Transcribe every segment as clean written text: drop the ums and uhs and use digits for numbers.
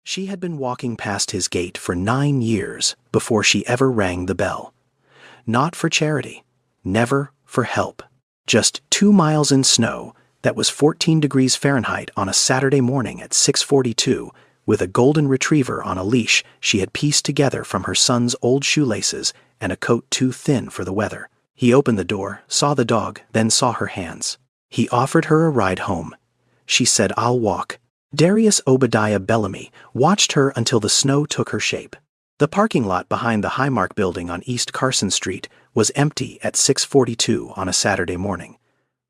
She had been walking past his gate for 9 years before she ever rang the bell. Not for charity, never for help. Just 2 miles in snow that was 14 degrees Fahrenheit on a Saturday morning at 6:42, with a golden retriever on a leash she had pieced together from her son's old shoelaces and a coat too thin for the weather. He opened the door, saw the dog, then saw her hands. He offered her a ride home. She said, "I'll walk." Darius Obadiah Bellamy watched her until the snow took her shape. The parking lot behind the Highmark building on East Carson Street was empty at 6:42 on a Saturday morning.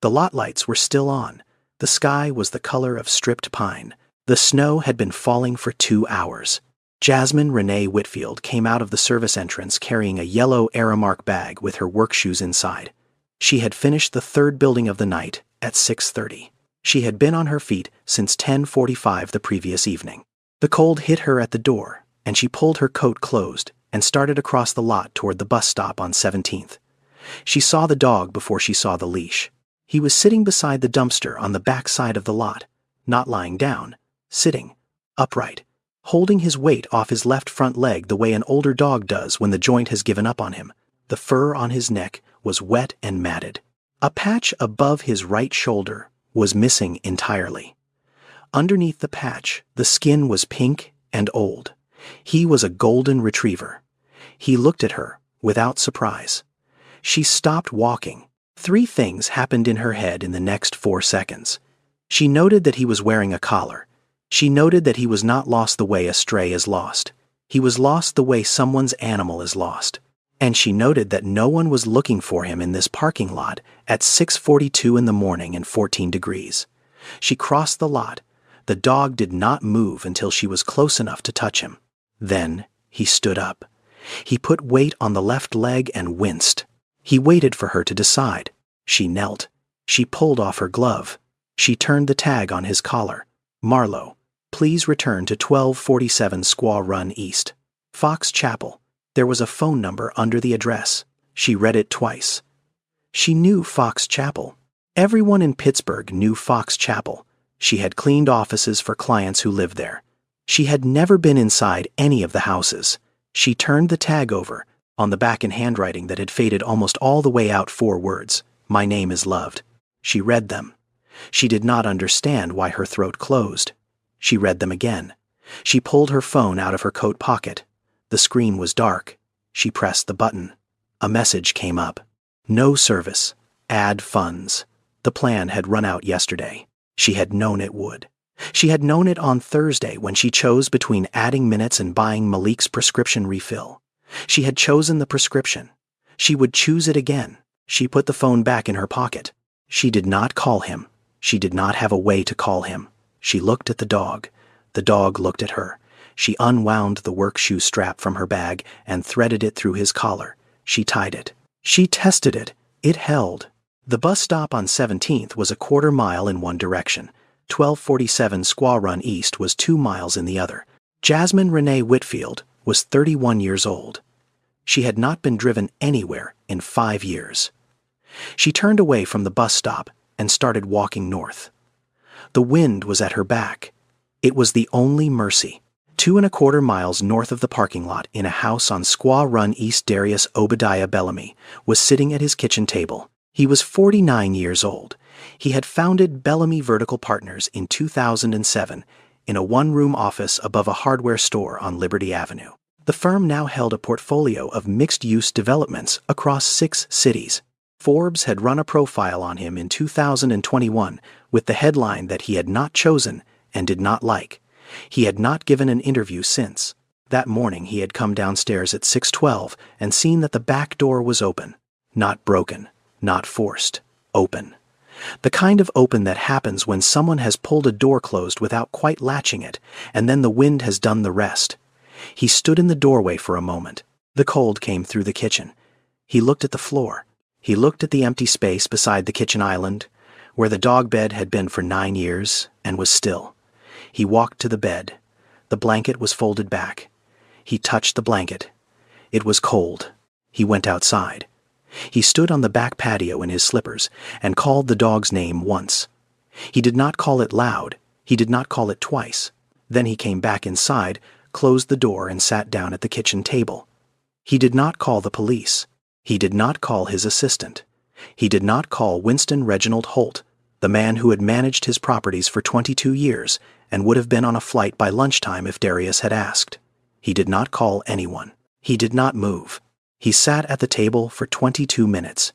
The lot lights were still on. The sky was the color of stripped pine. The snow had been falling for 2 hours. Jasmine Renee Whitfield came out of the service entrance carrying a yellow Aramark bag with her work shoes inside. She had finished the third building of the night at 6:30. She had been on her feet since 10:45 the previous evening. The cold hit her at the door, and she pulled her coat closed and started across the lot toward the bus stop on 17th. She saw the dog before she saw the leash. He was sitting beside the dumpster on the back side of the lot, not lying down, sitting, upright, holding his weight off his left front leg the way an older dog does when the joint has given up on him. The fur on his neck was wet and matted. A patch above his right shoulder was missing entirely. Underneath the patch, the skin was pink and old. He was a golden retriever. He looked at her without surprise. She stopped walking. 3 things happened in her head in the next 4 seconds. She noted that he was wearing a collar. She noted that he was not lost the way a stray is lost. He was lost the way someone's animal is lost. And she noted that no one was looking for him in this parking lot at 6:42 in the morning and 14 degrees. She crossed the lot. The dog did not move until she was close enough to touch him. Then he stood up. He put weight on the left leg and winced. He waited for her to decide. She knelt. She pulled off her glove. She turned the tag on his collar. "Marlowe, please return to 1247 Squaw Run East. Fox Chapel." There was a phone number under the address. She read it twice. She knew Fox Chapel. Everyone in Pittsburgh knew Fox Chapel. She had cleaned offices for clients who lived there. She had never been inside any of the houses. She turned the tag over. On the back in handwriting that had faded almost all the way out 4 words, "My name is loved." She read them. She did not understand why her throat closed. She read them again. She pulled her phone out of her coat pocket. The screen was dark. She pressed the button. A message came up. No service. Add funds. The plan had run out yesterday. She had known it would. She had known it on Thursday when she chose between adding minutes and buying Malik's prescription refill. She had chosen the prescription. She would choose it again. She put the phone back in her pocket. She did not call him. She did not have a way to call him. She looked at the dog. The dog looked at her. She unwound the work shoe strap from her bag and threaded it through his collar. She tied it. She tested it. It held. The bus stop on 17th was a 1/4 mile in one direction. 1247 Squaw Run East was 2 miles in the other. Jasmine Renee Whitfield was 31 years old. She had not been driven anywhere in 5 years. She turned away from the bus stop and started walking north. The wind was at her back. It was the only mercy. 2¼ miles north of the parking lot, in a house on Squaw Run East, Darius Obadiah Bellamy was sitting at his kitchen table. He was 49 years old. He had founded Bellamy Vertical Partners in 2007 in a 1-room office above a hardware store on Liberty Avenue. The firm now held a portfolio of mixed-use developments across 6 cities. Forbes had run a profile on him in 2021 with the headline that he had not chosen and did not like. He had not given an interview since. That morning he had come downstairs at 6:12 and seen that the back door was open. Not broken, not forced, open. The kind of open that happens when someone has pulled a door closed without quite latching it, and then the wind has done the rest. He stood in the doorway for a moment. The cold came through the kitchen. He looked at the floor. He looked at the empty space beside the kitchen island, where the dog bed had been for 9 years, and was still. He walked to the bed. The blanket was folded back. He touched the blanket. It was cold. He went outside. He stood on the back patio in his slippers and called the dog's name once. He did not call it loud. He did not call it twice. Then he came back inside, closed the door and sat down at the kitchen table. He did not call the police. He did not call his assistant. He did not call Winston Reginald Holt, the man who had managed his properties for 22 years and would have been on a flight by lunchtime if Darius had asked. He did not call anyone. He did not move. He sat at the table for 22 minutes.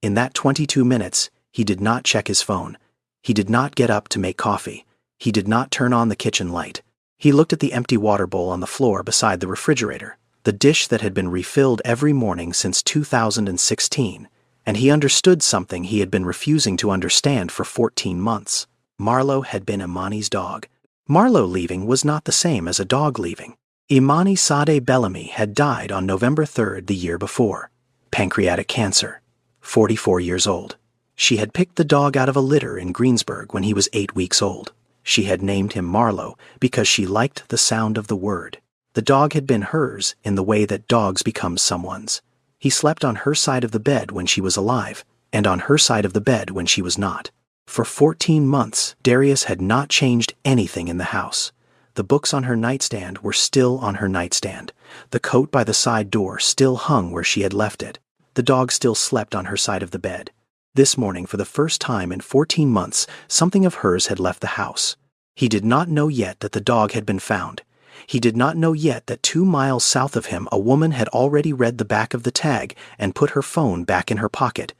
In that 22 minutes, he did not check his phone. He did not get up to make coffee. He did not turn on the kitchen light. He looked at the empty water bowl on the floor beside the refrigerator, the dish that had been refilled every morning since 2016, and he understood something he had been refusing to understand for 14 months. Marlowe had been Imani's dog. Marlowe leaving was not the same as a dog leaving. Imani Sadeh Bellamy had died on November 3rd the year before. Pancreatic cancer. 44 years old. She had picked the dog out of a litter in Greensburg when he was 8 weeks old. She had named him Marlowe because she liked the sound of the word. The dog had been hers in the way that dogs become someone's. He slept on her side of the bed when she was alive, and on her side of the bed when she was not. For 14 months, Darius had not changed anything in the house. The books on her nightstand were still on her nightstand. The coat by the side door still hung where she had left it. The dog still slept on her side of the bed. This morning, for the first time in 14 months, something of hers had left the house. He did not know yet that the dog had been found. He did not know yet that 2 miles south of him a woman had already read the back of the tag and put her phone back in her pocket.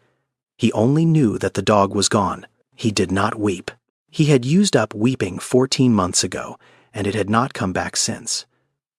He only knew that the dog was gone. He did not weep. He had used up weeping 14 months ago, and it had not come back since.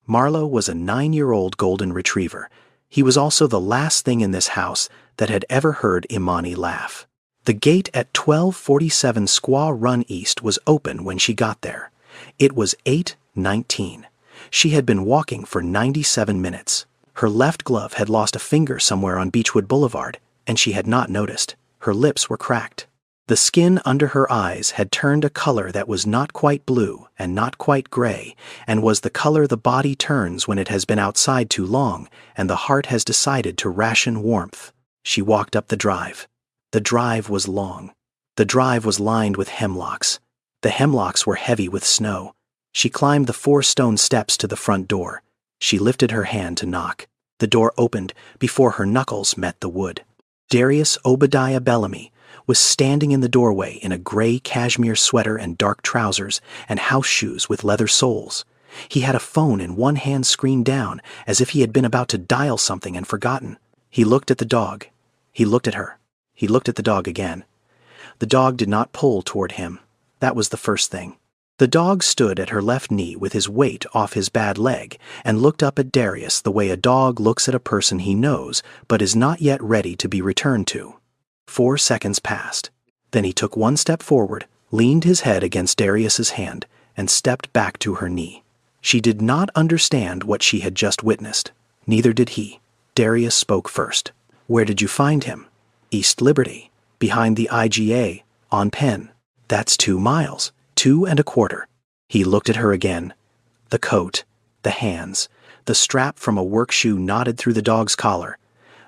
Marlowe was a 9-year-old golden retriever. He was also the last thing in this house that had ever heard Imani laugh. The gate at 1247 Squaw Run East was open when she got there. It was 8:19. She had been walking for 97 minutes. Her left glove had lost a finger somewhere on Beechwood Boulevard, and she had not noticed. Her lips were cracked. The skin under her eyes had turned a color that was not quite blue and not quite gray, and was the color the body turns when it has been outside too long and the heart has decided to ration warmth. She walked up the drive. The drive was long. The drive was lined with hemlocks. The hemlocks were heavy with snow. She climbed the 4 stone steps to the front door. She lifted her hand to knock. The door opened before her knuckles met the wood. Darius Obadiah Bellamy was standing in the doorway in a gray cashmere sweater and dark trousers and house shoes with leather soles. He had a phone in one hand screened down, as if he had been about to dial something and forgotten. He looked at the dog. He looked at her. He looked at the dog again. The dog did not pull toward him. That was the first thing. The dog stood at her left knee with his weight off his bad leg and looked up at Darius the way a dog looks at a person he knows but is not yet ready to be returned to. 4 seconds passed. Then he took 1 step forward, leaned his head against Darius's hand, and stepped back to her knee. She did not understand what she had just witnessed. Neither did he. Darius spoke first. "Where did you find him?" "East Liberty, behind the IGA, on Penn." "That's 2 miles, 2 1/4. He looked at her again. The coat, the hands, the strap from a work shoe knotted through the dog's collar,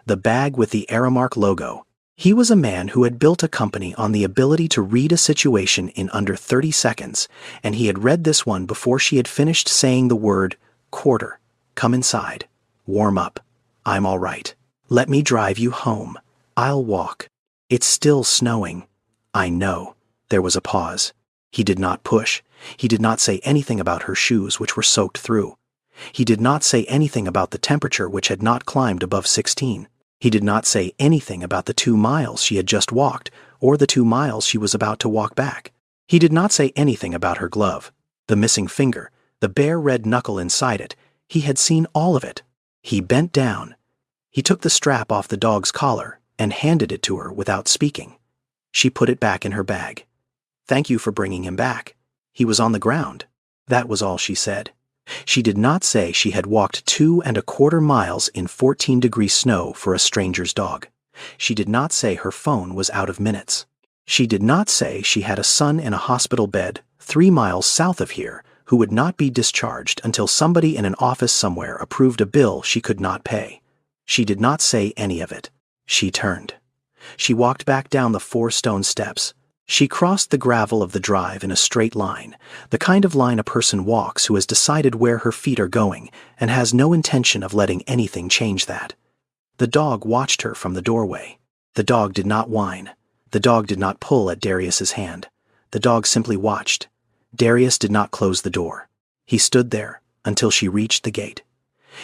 the bag with the Aramark logo. He was a man who had built a company on the ability to read a situation in under 30 seconds, and he had read this one before she had finished saying the word quarter. "Come inside. Warm up. I'm all right. Let me drive you home. I'll walk. It's still snowing." "I know." There was a pause. He did not push. He did not say anything about her shoes, which were soaked through. He did not say anything about the temperature, which had not climbed above 16. He did not say anything about the 2 miles she had just walked, or the 2 miles she was about to walk back. He did not say anything about her glove, the missing finger, the bare red knuckle inside it. He had seen all of it. He bent down. He took the strap off the dog's collar and handed it to her without speaking. She put it back in her bag. "Thank you for bringing him back. He was on the ground." That was all she said. She did not say she had walked 2 1/4 miles in 14-degree snow for a stranger's dog. She did not say her phone was out of minutes. She did not say she had a son in a hospital bed 3 miles south of here who would not be discharged until somebody in an office somewhere approved a bill she could not pay. She did not say any of it. She turned. She walked back down the 4 stone steps. She crossed the gravel of the drive in a straight line, the kind of line a person walks who has decided where her feet are going and has no intention of letting anything change that. The dog watched her from the doorway. The dog did not whine. The dog did not pull at Darius's hand. The dog simply watched. Darius did not close the door. He stood there until she reached the gate.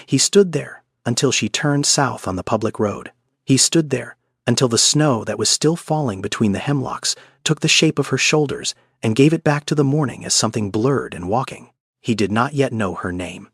He stood there until she turned south on the public road. He stood there until the snow that was still falling between the hemlocks took the shape of her shoulders and gave it back to the morning as something blurred and walking. He did not yet know her name.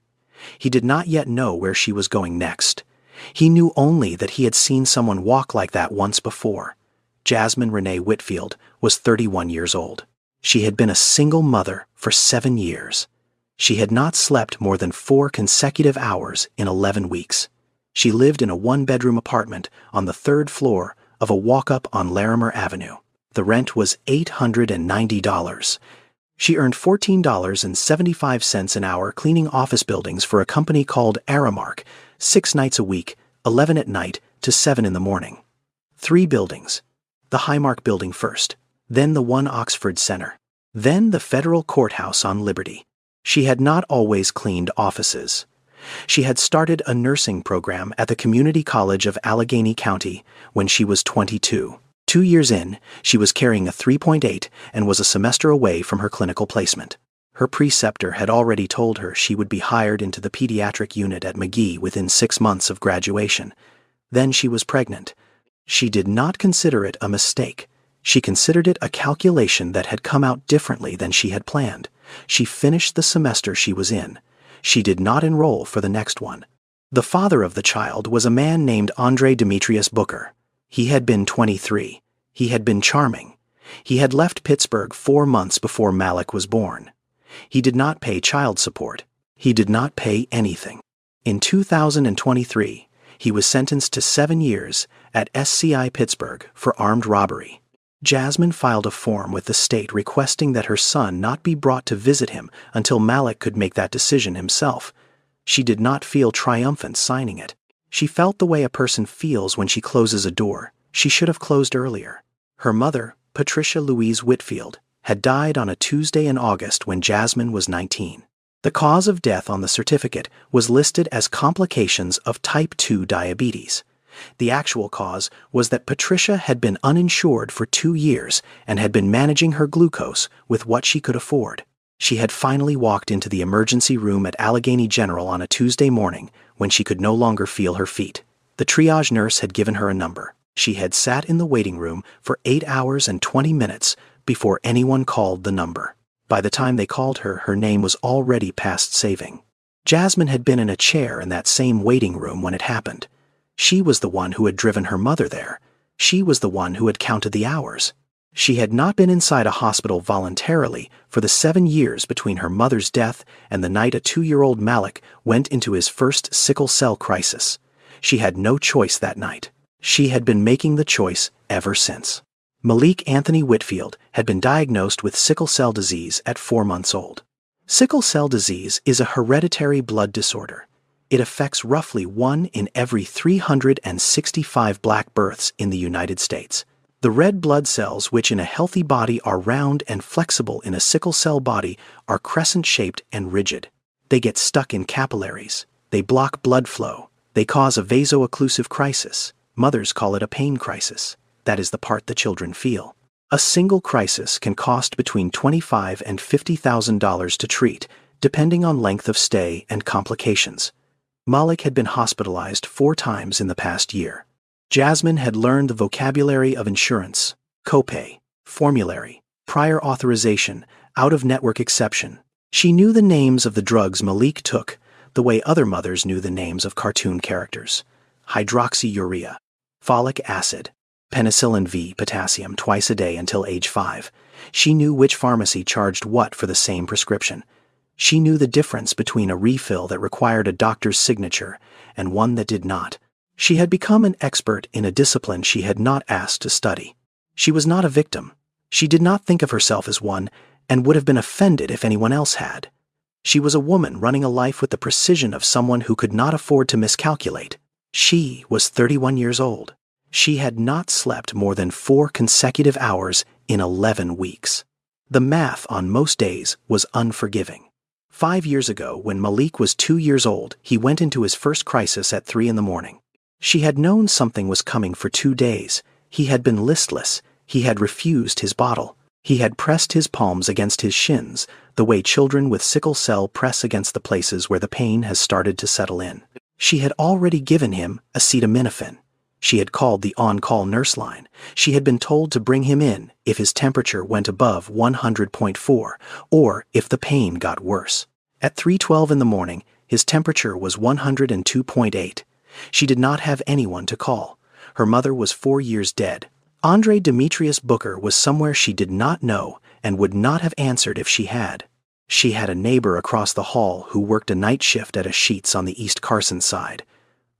He did not yet know where she was going next. He knew only that he had seen someone walk like that once before. Jasmine Renee Whitfield was 31 years old. She had been a single mother for 7 years. She had not slept more than 4 consecutive hours in 11 weeks. She lived in a 1-bedroom apartment on the 3rd floor of a walk-up on Larimer Avenue. The rent was $890. She earned $14.75 an hour cleaning office buildings for a company called Aramark, 6 nights a week, 11 at night to 7 in the morning. 3 buildings. The Highmark building first, then the 1 Oxford Center, then the federal courthouse on Liberty. She had not always cleaned offices. She had started a nursing program at the Community College of Allegheny County when she was 22. 2 years in, she was carrying a 3.8 and was a semester away from her clinical placement. Her preceptor had already told her she would be hired into the pediatric unit at McGee within 6 months of graduation. Then she was pregnant. She did not consider it a mistake. She considered it a calculation that had come out differently than she had planned. She finished the semester she was in. She did not enroll for the next one. The father of the child was a man named Andre Demetrius Booker. He had been 23. He had been charming. He had left Pittsburgh 4 months before Malik was born. He did not pay child support. He did not pay anything. In 2023, he was sentenced to 7 years at SCI Pittsburgh for armed robbery. Jasmine filed a form with the state requesting that her son not be brought to visit him until Malik could make that decision himself. She did not feel triumphant signing it. She felt the way a person feels when she closes a door she should have closed earlier. Her mother, Patricia Louise Whitfield, had died on a Tuesday in August when Jasmine was 19. The cause of death on the certificate was listed as complications of type 2 diabetes. The actual cause was that Patricia had been uninsured for 2 years and had been managing her glucose with what she could afford. She had finally walked into the emergency room at Allegheny General on a Tuesday morning when she could no longer feel her feet. The triage nurse had given her a number. She had sat in the waiting room for 8 hours and 20 minutes before anyone called the number. By the time they called her, her name was already past saving. Jasmine had been in a chair in that same waiting room when it happened. She was the one who had driven her mother there. She was the one who had counted the hours. She had not been inside a hospital voluntarily for the 7 years between her mother's death and the night a 2-year-old Malik went into his first sickle cell crisis. She had no choice that night. She had been making the choice ever since. Malik Anthony Whitfield had been diagnosed with sickle cell disease at 4 months old. Sickle cell disease is a hereditary blood disorder. It affects roughly 1 in every 365 black births in the United States. The red blood cells, which in a healthy body are round and flexible, in a sickle cell body are crescent-shaped and rigid. They get stuck in capillaries. They block blood flow. They cause a vaso-occlusive crisis. Mothers call it a pain crisis. That is the part the children feel. A single crisis can cost between $25,000 and $50,000 to treat, depending on length of stay and complications. Malik had been hospitalized 4 times in the past year. Jasmine had learned the vocabulary of insurance, copay, formulary, prior authorization, out-of-network exception. She knew the names of the drugs Malik took the way other mothers knew the names of cartoon characters. Hydroxyurea, folic acid, penicillin V, potassium twice a day until age 5. She knew which pharmacy charged what for the same prescription. She knew the difference between a refill that required a doctor's signature and one that did not. She had become an expert in a discipline she had not asked to study. She was not a victim. She did not think of herself as one and would have been offended if anyone else had. She was a woman running a life with the precision of someone who could not afford to miscalculate. She was 31 years old. She had not slept more than 4 consecutive hours in 11 weeks. The math on most days was unforgiving. 5 years ago, when Malik was 2 years old, he went into his first crisis at 3 in the morning. She had known something was coming for 2 days. He had been listless. He had refused his bottle. He had pressed his palms against his shins, the way children with sickle cell press against the places where the pain has started to settle in. She had already given him acetaminophen. She had called the on-call nurse line. She had been told to bring him in if his temperature went above 100.4, or if the pain got worse. At 3:12 in the morning, his temperature was 102.8. She did not have anyone to call. Her mother was 4 years dead. Andre Demetrius Booker was somewhere she did not know and would not have answered if she had. She had a neighbor across the hall who worked a night shift at a Sheetz on the East Carson side.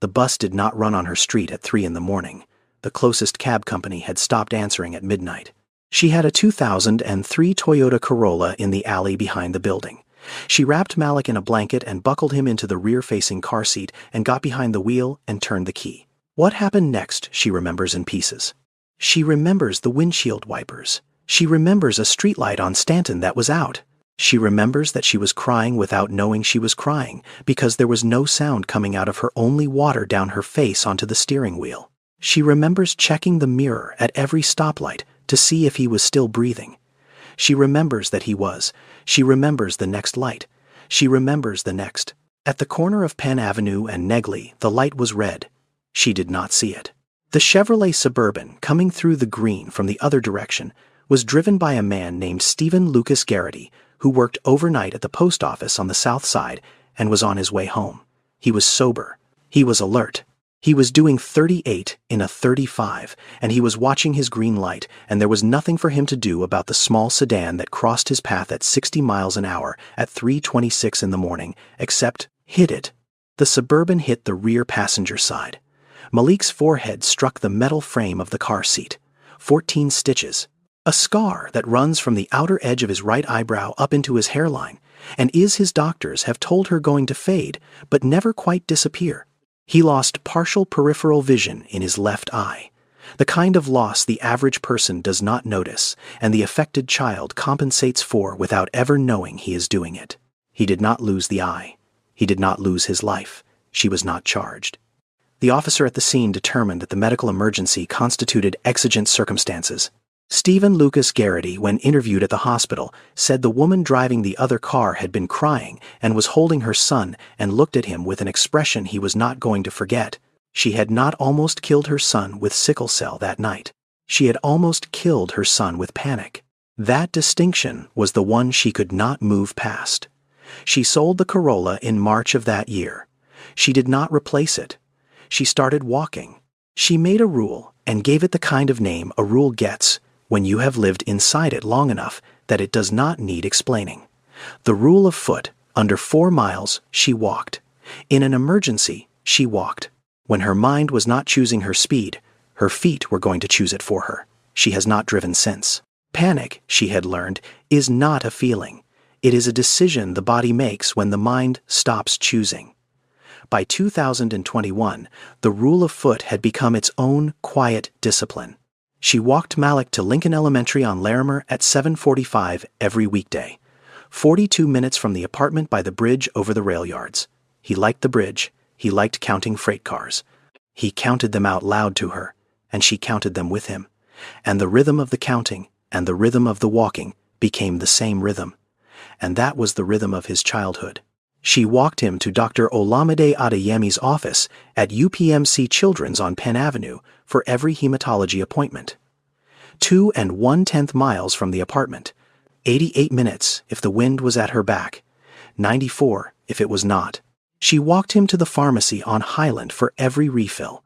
The bus did not run on her street at 3 in the morning. The closest cab company had stopped answering at midnight. She had a 2003 Toyota Corolla in the alley behind the building. She wrapped Malik in a blanket and buckled him into the rear-facing car seat and got behind the wheel and turned the key. What happened next, she remembers in pieces. She remembers the windshield wipers. She remembers a streetlight on Stanton that was out. She remembers that she was crying without knowing she was crying because there was no sound coming out of her, only water down her face onto the steering wheel. She remembers checking the mirror at every stoplight to see if he was still breathing. She remembers that he was. She remembers the next light. She remembers the next. At the corner of Penn Avenue and Negley, the light was red. She did not see it. The Chevrolet Suburban, coming through the green from the other direction, was driven by a man named Stephen Lucas Garrity, who worked overnight at the post office on the south side and was on his way home. He was sober. He was alert. He was doing 38 in a 35, and he was watching his green light, and there was nothing for him to do about the small sedan that crossed his path at 60 miles an hour at 3:26 in the morning, except hit it. The Suburban hit the rear passenger side. Malik's forehead struck the metal frame of the car seat. 14 stitches. A scar that runs from the outer edge of his right eyebrow up into his hairline, and his doctors have told her going to fade, but never quite disappear. He lost partial peripheral vision in his left eye, the kind of loss the average person does not notice, and the affected child compensates for without ever knowing he is doing it. He did not lose the eye. He did not lose his life. She was not charged. The officer at the scene determined that the medical emergency constituted exigent circumstances. Stephen Lucas Garrity, when interviewed at the hospital, said the woman driving the other car had been crying and was holding her son and looked at him with an expression he was not going to forget. She had not almost killed her son with sickle cell that night. She had almost killed her son with panic. That distinction was the one she could not move past. She sold the Corolla in March of that year. She did not replace it. She started walking. She made a rule and gave it the kind of name a rule gets when you have lived inside it long enough that it does not need explaining. The rule of foot. Under 4 miles, she walked. In an emergency, she walked. When her mind was not choosing her speed, her feet were going to choose it for her. She has not driven since. Panic, she had learned, is not a feeling. It is a decision the body makes when the mind stops choosing. By 2021, the rule of foot had become its own quiet discipline. She walked Malik to Lincoln Elementary on Larimer at 7:45 every weekday, 42 minutes from the apartment by the bridge over the rail yards. He liked the bridge. He liked counting freight cars. He counted them out loud to her, and she counted them with him. And the rhythm of the counting and the rhythm of the walking became the same rhythm. And that was the rhythm of his childhood. She walked him to Dr. Olamide Adeyemi's office at UPMC Children's on Penn Avenue for every hematology appointment. 2 1/10 miles from the apartment. 88 minutes if the wind was at her back. 94 if it was not. She walked him to the pharmacy on Highland for every refill.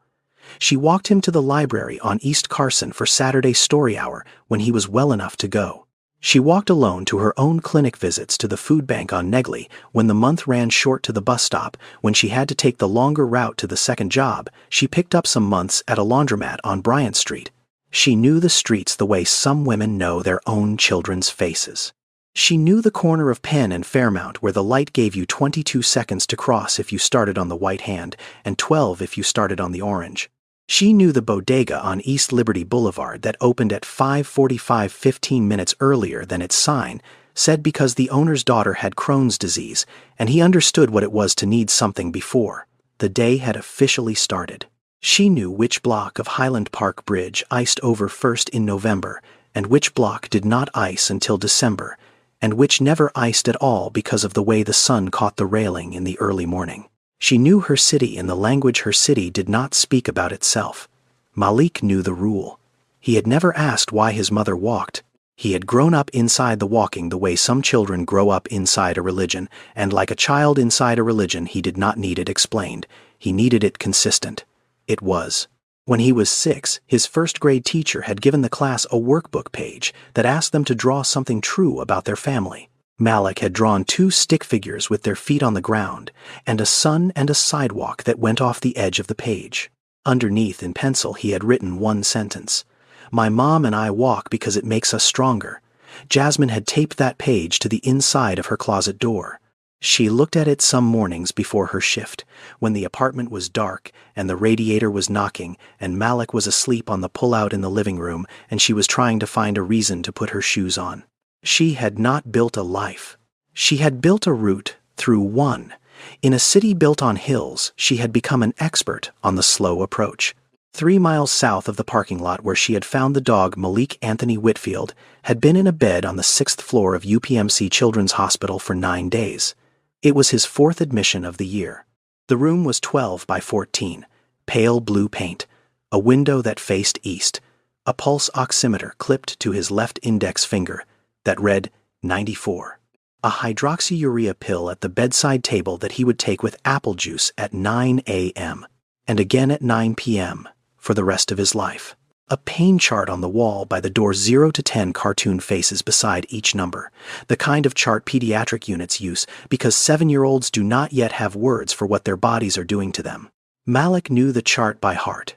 She walked him to the library on East Carson for Saturday story hour when he was well enough to go. She walked alone to her own clinic visits to the food bank on Negley when the month ran short to the bus stop. When she had to take the longer route to the second job, she picked up some months at a laundromat on Bryant Street. She knew the streets the way some women know their own children's faces. She knew the corner of Penn and Fairmount where the light gave you 22 seconds to cross if you started on the white hand and 12 if you started on the orange. She knew the bodega on East Liberty Boulevard that opened at 5:45 15 minutes earlier than its sign said because the owner's daughter had Crohn's disease, and he understood what it was to need something before the day had officially started. She knew which block of Highland Park Bridge iced over first in November, and which block did not ice until December, and which never iced at all because of the way the sun caught the railing in the early morning. She knew her city in the language her city did not speak about itself. Malik knew the rule. He had never asked why his mother walked. He had grown up inside the walking the way some children grow up inside a religion, and like a child inside a religion, he did not need it explained. He needed it consistent. It was. When he was 6, his first-grade teacher had given the class a workbook page that asked them to draw something true about their family. Malik had drawn 2 stick figures with their feet on the ground, and a sun and a sidewalk that went off the edge of the page. Underneath in pencil he had written one sentence. "My mom and I walk because it makes us stronger." Jasmine had taped that page to the inside of her closet door. She looked at it some mornings before her shift, when the apartment was dark and the radiator was knocking and Malik was asleep on the pull-out in the living room and she was trying to find a reason to put her shoes on. She had not built a life. She had built a route through one. In a city built on hills, she had become an expert on the slow approach. 3 miles south of the parking lot where she had found the dog Malik Anthony Whitfield had been in a bed on the 6th floor of UPMC Children's Hospital for 9 days. It was his 4th admission of the year. The room was 12 by 14, pale blue paint, a window that faced east, a pulse oximeter clipped to his left index finger that read 94, a hydroxyurea pill at the bedside table that he would take with apple juice at 9 a.m. and again at 9 p.m. for the rest of his life. A pain chart on the wall by the door 0 to 10 cartoon faces beside each number, the kind of chart pediatric units use because 7-year-olds do not yet have words for what their bodies are doing to them. Malik knew the chart by heart.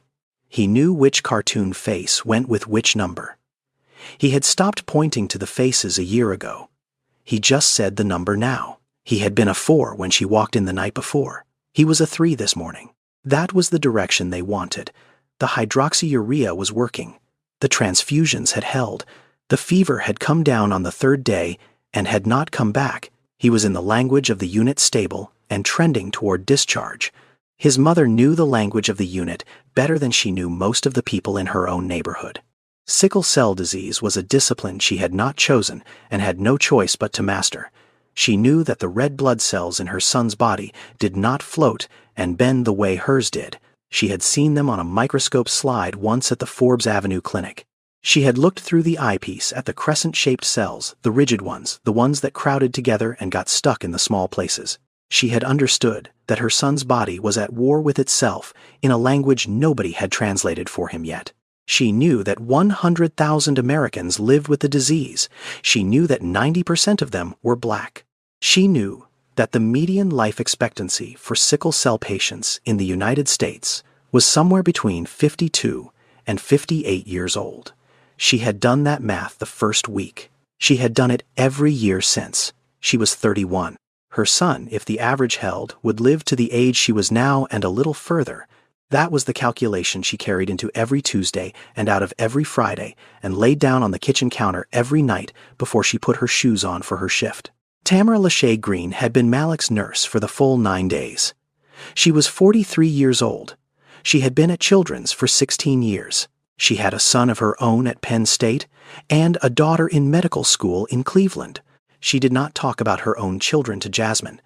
He knew which cartoon face went with which number. He had stopped pointing to the faces a year ago. He just said the number now. He had been a 4 when she walked in the night before. He was a 3 this morning. That was the direction they wanted. The hydroxyurea was working. The transfusions had held. The fever had come down on the 3rd day and had not come back. He was in the language of the unit stable and trending toward discharge. His mother knew the language of the unit better than she knew most of the people in her own neighborhood. Sickle cell disease was a discipline she had not chosen and had no choice but to master. She knew that the red blood cells in her son's body did not float and bend the way hers did. She had seen them on a microscope slide once at the Forbes Avenue clinic. She had looked through the eyepiece at the crescent-shaped cells, the rigid ones, the ones that crowded together and got stuck in the small places. She had understood that her son's body was at war with itself in a language nobody had translated for him yet. She knew that 100,000 Americans lived with the disease. She knew that 90% of them were black. She knew that the median life expectancy for sickle cell patients in the United States was somewhere between 52 and 58 years old. She had done that math the first week. She had done it every year since. She was 31. Her son, if the average held, would live to the age she was now and a little further. That was the calculation she carried into every Tuesday and out of every Friday and laid down on the kitchen counter every night before she put her shoes on for her shift. Tamara Lachey Green had been Malik's nurse for the full 9 days. She was 43 years old. She had been at Children's for 16 years. She had a son of her own at Penn State and a daughter in medical school in Cleveland. She did not talk about her own children to Jasmine.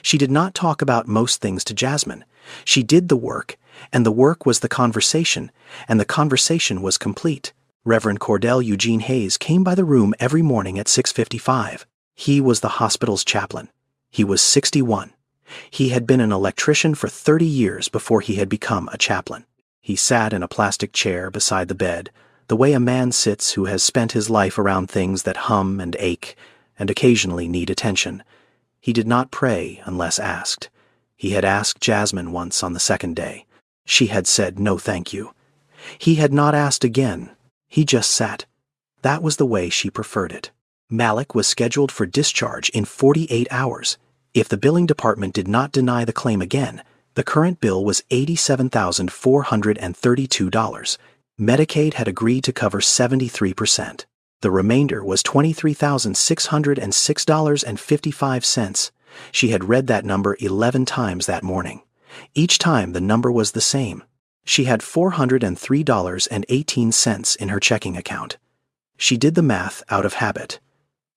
She did not talk about most things to Jasmine. She did the work, and the work was the conversation, and the conversation was complete. Reverend Cordell Eugene Hayes came by the room every morning at 6:55. He was the hospital's chaplain. He was 61. He had been an electrician for 30 years before he had become a chaplain. He sat in a plastic chair beside the bed, the way a man sits who has spent his life around things that hum and ache and occasionally need attention. He did not pray unless asked. He had asked Jasmine once on the 2nd day. She had said no thank you. He had not asked again. He just sat. That was the way she preferred it. Malik was scheduled for discharge in 48 hours. If the billing department did not deny the claim again, The current bill was $87,432. Medicaid had agreed to cover 73%. The remainder was $23,606.55. She had read that number 11 times that morning. Each time the number was the same. She had $403.18 in her checking account. She did the math out of habit.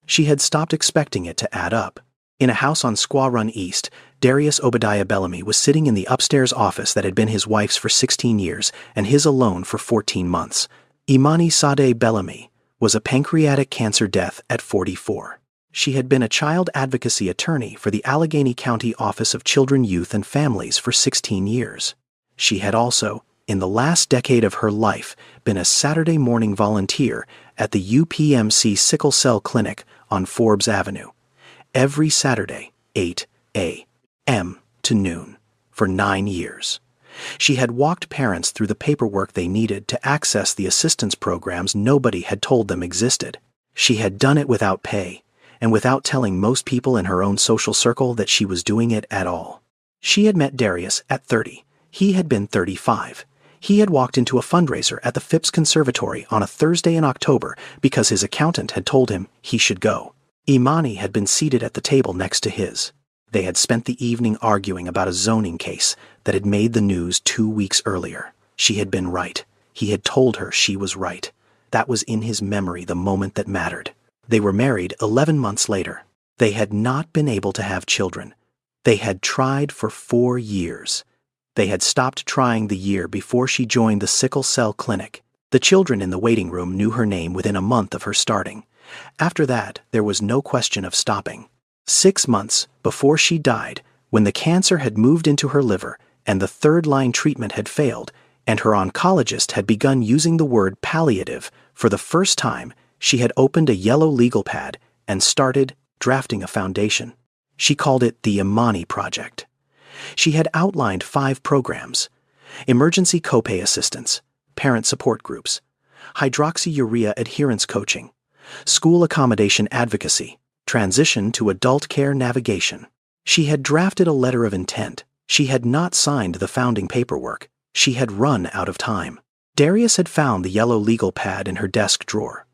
She had stopped expecting it to add up. In a house on Squaw Run East, Darius Obadiah Bellamy was sitting in the upstairs office that had been his wife's for 16 years and his alone for 14 months. Imani Sadeh Bellamy was a pancreatic cancer death at 44. She had been a child advocacy attorney for the Allegheny County Office of Children, Youth, and Families for 16 years. She had also, in the last decade of her life, been a Saturday morning volunteer at the UPMC Sickle Cell Clinic on Forbes Avenue. Every Saturday, 8 a.m. to noon, for 9 years. She had walked parents through the paperwork they needed to access the assistance programs nobody had told them existed. She had done it without pay, and without telling most people in her own social circle that she was doing it at all. She had met Darius at 30. He had been 35. He had walked into a fundraiser at the Phipps Conservatory on a Thursday in October because his accountant had told him he should go. Imani had been seated at the table next to his. They had spent the evening arguing about a zoning case that had made the news 2 weeks earlier. She had been right. He had told her she was right. That was in his memory the moment that mattered. They were married 11 months later. They had not been able to have children. They had tried for 4 years. They had stopped trying the year before she joined the Sickle Cell Clinic. The children in the waiting room knew her name within a month of her starting. After that, there was no question of stopping. 6 months before she died, when the cancer had moved into her liver and the third-line treatment had failed, and her oncologist had begun using the word palliative for the first time, she had opened a yellow legal pad and started drafting a foundation. She called it the Imani Project. She had outlined 5 programs: emergency copay assistance, parent support groups, hydroxyurea adherence coaching, school accommodation advocacy, transition to adult care navigation. She had drafted a letter of intent. She had not signed the founding paperwork. She had run out of time. Darius had found the yellow legal pad in her desk drawer.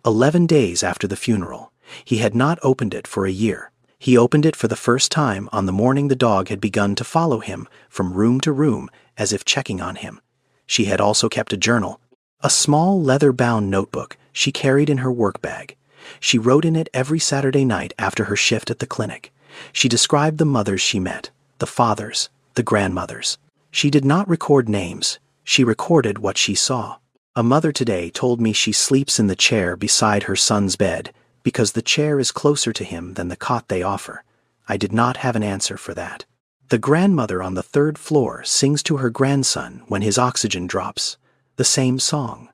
11 days after the funeral, he had not opened it for a year. He opened it for the first time on the morning the dog had begun to follow him from room to room as if checking on him. She had also kept a journal, a small leather-bound notebook she carried in her work bag. She wrote in it every Saturday night after her shift at the clinic. She described the mothers she met, the fathers, the grandmothers. She did not record names. She recorded what she saw. A mother today told me she sleeps in the chair beside her son's bed because the chair is closer to him than the cot they offer. I did not have an answer for that. The grandmother on the 3rd floor sings to her grandson when his oxygen drops. The same song.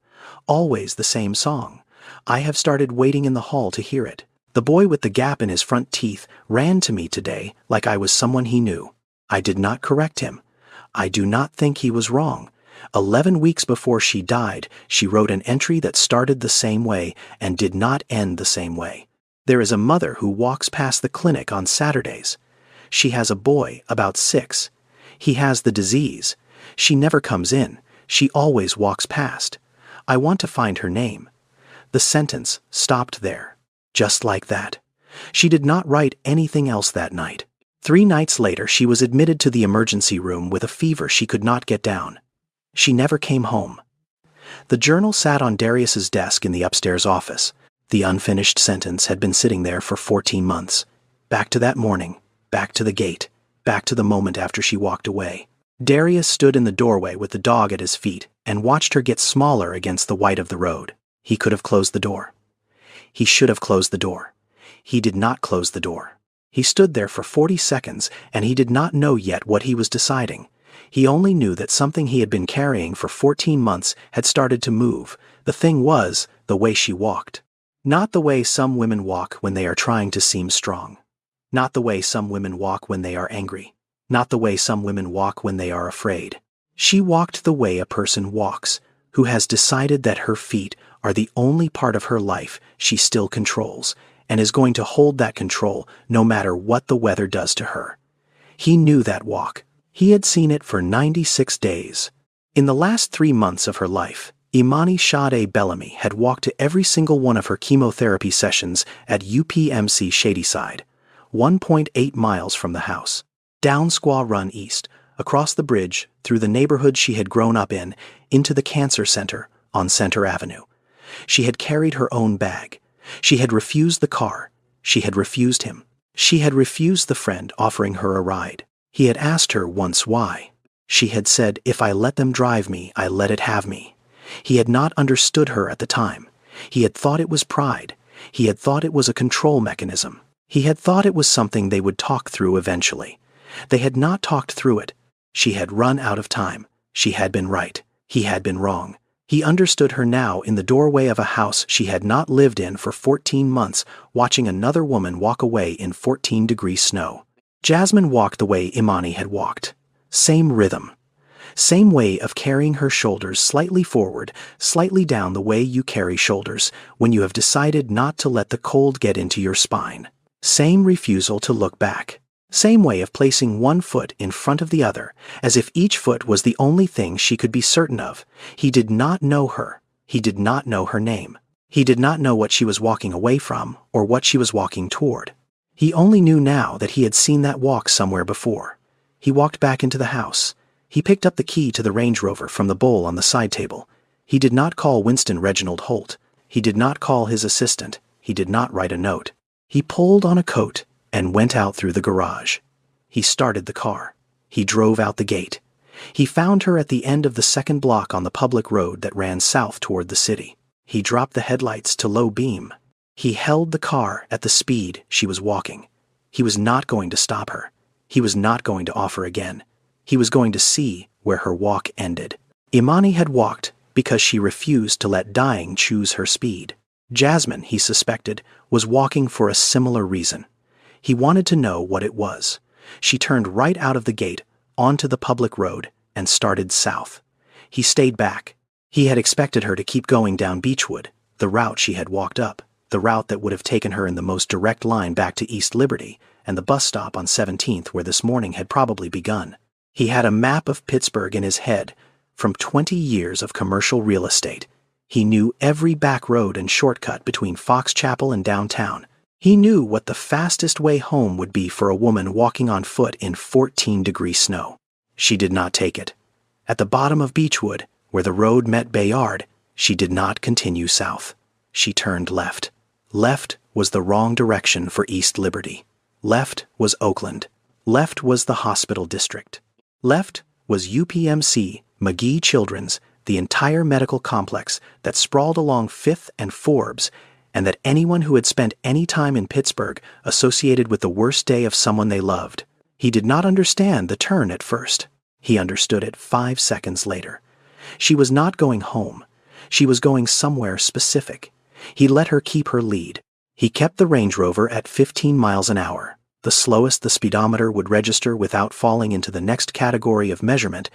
Always the same song. I have started waiting in the hall to hear it. The boy with the gap in his front teeth ran to me today like I was someone he knew. I did not correct him. I do not think he was wrong. 11 weeks before she died, she wrote an entry that started the same way and did not end the same way. There is a mother who walks past the clinic on Saturdays. She has a boy about 6. He has the disease. She never comes in. She always walks past. I want to find her name. The sentence stopped there. Just like that. She did not write anything else that night. 3 nights later, she was admitted to the emergency room with a fever she could not get down. She never came home. The journal sat on Darius's desk in the upstairs office. The unfinished sentence had been sitting there for 14 months. Back to that morning, back to the gate, back to the moment after she walked away. Darius stood in the doorway with the dog at his feet and watched her get smaller against the white of the road. He could have closed the door. He should have closed the door. He did not close the door. He stood there for 40 seconds and he did not know yet what he was deciding. He only knew that something he had been carrying for 14 months had started to move. The thing was the way she walked. Not the way some women walk when they are trying to seem strong. Not the way some women walk when they are angry. Not the way some women walk when they are afraid. She walked the way a person walks, who has decided that her feet are the only part of her life she still controls, and is going to hold that control no matter what the weather does to her. He knew that walk. He had seen it for 96 days. In the last 3 months of her life, Imani Sade Bellamy had walked to every single one of her chemotherapy sessions at UPMC Shadyside, 1.8 miles from the house, down Squaw Run East, across the bridge, through the neighborhood she had grown up in, into the cancer center on Center Avenue. She had carried her own bag. She had refused the car. She had refused him. She had refused the friend offering her a ride. He had asked her once why. She had said, "If I let them drive me, I let it have me." He had not understood her at the time. He had thought it was pride. He had thought it was a control mechanism. He had thought it was something they would talk through eventually. They had not talked through it. She had run out of time. She had been right. He had been wrong. He understood her now in the doorway of a house she had not lived in for 14 months, watching another woman walk away in 14-degree snow. Jasmine walked the way Imani had walked. Same rhythm. Same way of carrying her shoulders slightly forward, slightly down, the way you carry shoulders when you have decided not to let the cold get into your spine. Same refusal to look back. Same way of placing one foot in front of the other, as if each foot was the only thing she could be certain of. He did not know her. He did not know her name. He did not know what she was walking away from or what she was walking toward. He only knew now that he had seen that walk somewhere before. He walked back into the house. He picked up the key to the Range Rover from the bowl on the side table. He did not call Winston Reginald Holt. He did not call his assistant. He did not write a note. He pulled on a coat and went out through the garage. He started the car. He drove out the gate. He found her at the end of the second block on the public road that ran south toward the city. He dropped the headlights to low beam. He held the car at the speed she was walking. He was not going to stop her. He was not going to offer again. He was going to see where her walk ended. Imani had walked because she refused to let dying choose her speed. Jasmine, he suspected, was walking for a similar reason. He wanted to know what it was. She turned right out of the gate, onto the public road, and started south. He stayed back. He had expected her to keep going down Beechwood, the route she had walked up, the route that would have taken her in the most direct line back to East Liberty, and the bus stop on 17th where this morning had probably begun. He had a map of Pittsburgh in his head from 20 years of commercial real estate. He knew every back road and shortcut between Fox Chapel and downtown. He knew what the fastest way home would be for a woman walking on foot in 14-degree snow. She did not take it. At the bottom of Beechwood, where the road met Bayard, she did not continue south. She turned left. Left was the wrong direction for East Liberty. Left was Oakland. Left was the hospital district. Left was UPMC, McGee Children's, the entire medical complex that sprawled along 5th and Forbes, and that anyone who had spent any time in Pittsburgh associated with the worst day of someone they loved. He did not understand the turn at first. He understood it 5 seconds later. She was not going home. She was going somewhere specific. He let her keep her lead. He kept the Range Rover at 15 miles an hour, the slowest the speedometer would register without falling into the next category of measurement,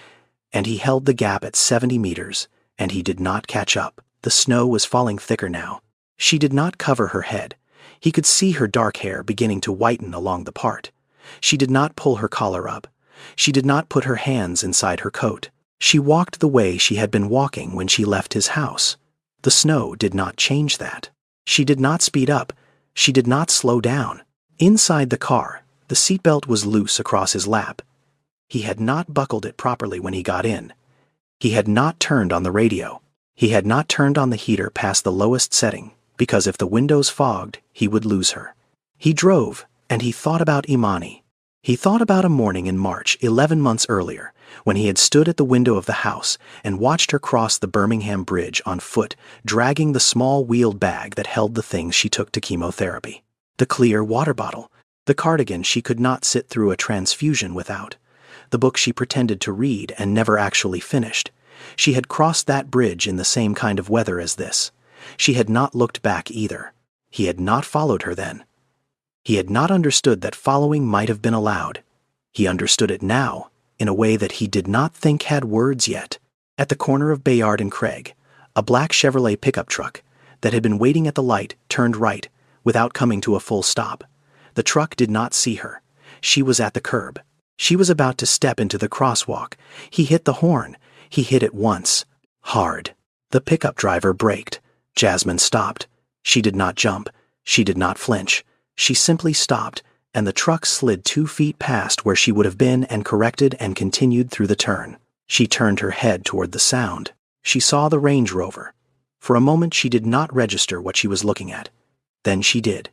and he held the gap at 70 meters, and he did not catch up. The snow was falling thicker now. She did not cover her head. He could see her dark hair beginning to whiten along the part. She did not pull her collar up. She did not put her hands inside her coat. She walked the way she had been walking when she left his house. The snow did not change that. She did not speed up. She did not slow down. Inside the car, the seatbelt was loose across his lap. He had not buckled it properly when he got in. He had not turned on the radio. He had not turned on the heater past the lowest setting, because if the windows fogged, he would lose her. He drove, and he thought about Imani. He thought about a morning in March 11 months earlier, when he had stood at the window of the house and watched her cross the Birmingham Bridge on foot, dragging the small wheeled bag that held the things she took to chemotherapy. The clear water bottle, the cardigan she could not sit through a transfusion without, the book she pretended to read and never actually finished. She had crossed that bridge in the same kind of weather as this. She had not looked back either. He had not followed her then. He had not understood that following might have been allowed. He understood it now, in a way that he did not think had words yet. At the corner of Bayard and Craig, a black Chevrolet pickup truck that had been waiting at the light turned right, without coming to a full stop. The truck did not see her. She was at the curb. She was about to step into the crosswalk. He hit the horn. He hit it once. Hard. The pickup driver braked. Jasmine stopped. She did not jump. She did not flinch. She simply stopped, and the truck slid 2 feet past where she would have been and corrected and continued through the turn. She turned her head toward the sound. She saw the Range Rover. For a moment she did not register what she was looking at. Then she did.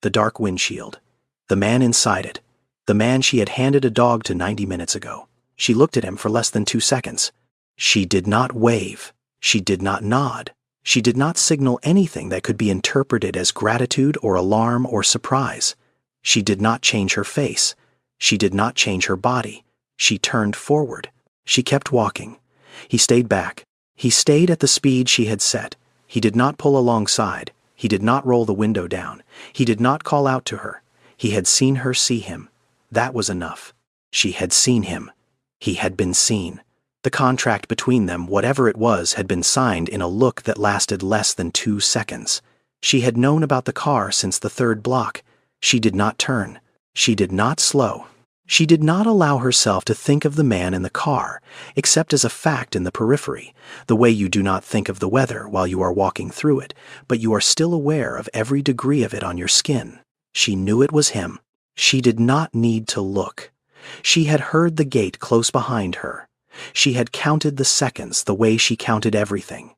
The dark windshield. The man inside it. The man she had handed a dog to 90 minutes ago. She looked at him for less than 2 seconds. She did not wave. She did not nod. She did not signal anything that could be interpreted as gratitude or alarm or surprise. She did not change her face. She did not change her body. She turned forward. She kept walking. He stayed back. He stayed at the speed she had set. He did not pull alongside. He did not roll the window down. He did not call out to her. He had seen her see him. That was enough. She had seen him. He had been seen. The contract between them, whatever it was, had been signed in a look that lasted less than 2 seconds. She had known about the car since the 3rd block. She did not turn. She did not slow. She did not allow herself to think of the man in the car, except as a fact in the periphery, the way you do not think of the weather while you are walking through it, but you are still aware of every degree of it on your skin. She knew it was him. She did not need to look. She had heard the gate close behind her. She had counted the seconds the way she counted everything.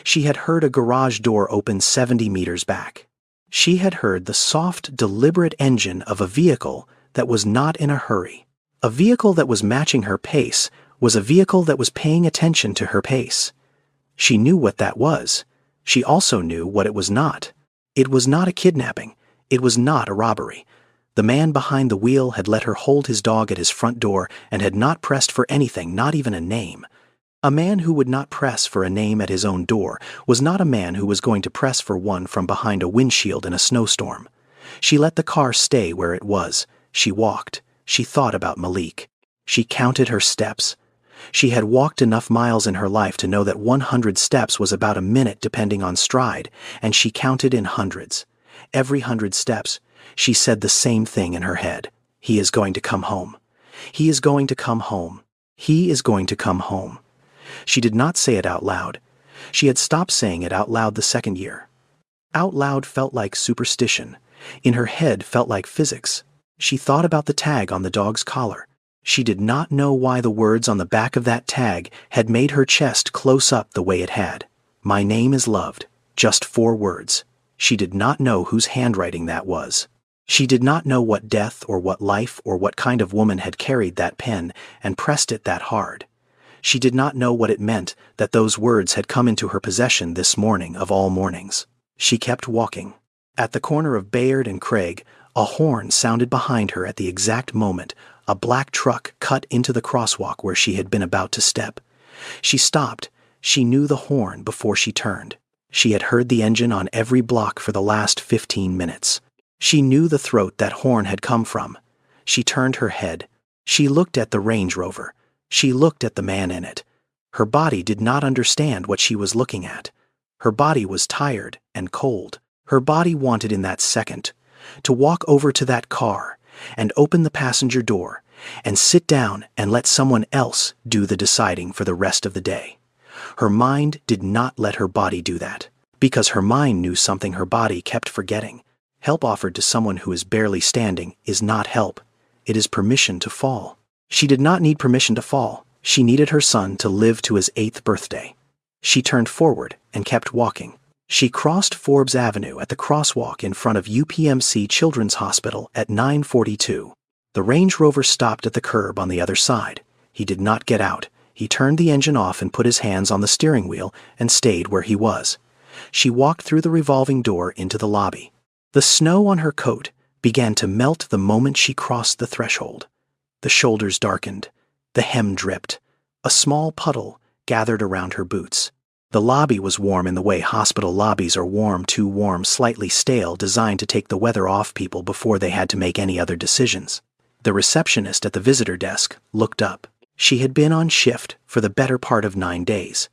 She had heard a garage door open 70 meters back. She had heard the soft, deliberate engine of a vehicle that was not in a hurry. A vehicle that was matching her pace was a vehicle that was paying attention to her pace. She knew what that was. She also knew what it was not. It was not a kidnapping. It was not a robbery. The man behind the wheel had let her hold his dog at his front door and had not pressed for anything, not even a name. A man who would not press for a name at his own door was not a man who was going to press for one from behind a windshield in a snowstorm. She let the car stay where it was. She walked. She thought about Malik. She counted her steps. She had walked enough miles in her life to know that 100 steps was about a minute depending on stride, and she counted in hundreds. Every 100 steps, she said the same thing in her head. He is going to come home. He is going to come home. He is going to come home. She did not say it out loud. She had stopped saying it out loud the 2nd year. Out loud felt like superstition. In her head felt like physics. She thought about the tag on the dog's collar. She did not know why the words on the back of that tag had made her chest close up the way it had. My name is loved. Just 4 words. She did not know whose handwriting that was. She did not know what death or what life or what kind of woman had carried that pen and pressed it that hard. She did not know what it meant that those words had come into her possession this morning of all mornings. She kept walking. At the corner of Bayard and Craig, a horn sounded behind her at the exact moment a black truck cut into the crosswalk where she had been about to step. She stopped. She knew the horn before she turned. She had heard the engine on every block for the last 15 minutes. She knew the throat that horn had come from. She turned her head. She looked at the Range Rover. She looked at the man in it. Her body did not understand what she was looking at. Her body was tired and cold. Her body wanted in that second to walk over to that car and open the passenger door and sit down and let someone else do the deciding for the rest of the day. Her mind did not let her body do that, because her mind knew something her body kept forgetting. Help offered to someone who is barely standing is not help. It is permission to fall. She did not need permission to fall. She needed her son to live to his 8th birthday. She turned forward and kept walking. She crossed Forbes Avenue at the crosswalk in front of UPMC Children's Hospital at 9:42. The Range Rover stopped at the curb on the other side. He did not get out. He turned the engine off and put his hands on the steering wheel and stayed where he was. She walked through the revolving door into the lobby. The snow on her coat began to melt the moment she crossed the threshold. The shoulders darkened. The hem dripped. A small puddle gathered around her boots. The lobby was warm in the way hospital lobbies are warm, too warm, slightly stale, designed to take the weather off people before they had to make any other decisions. The receptionist at the visitor desk looked up. She had been on shift for the better part of 9 days.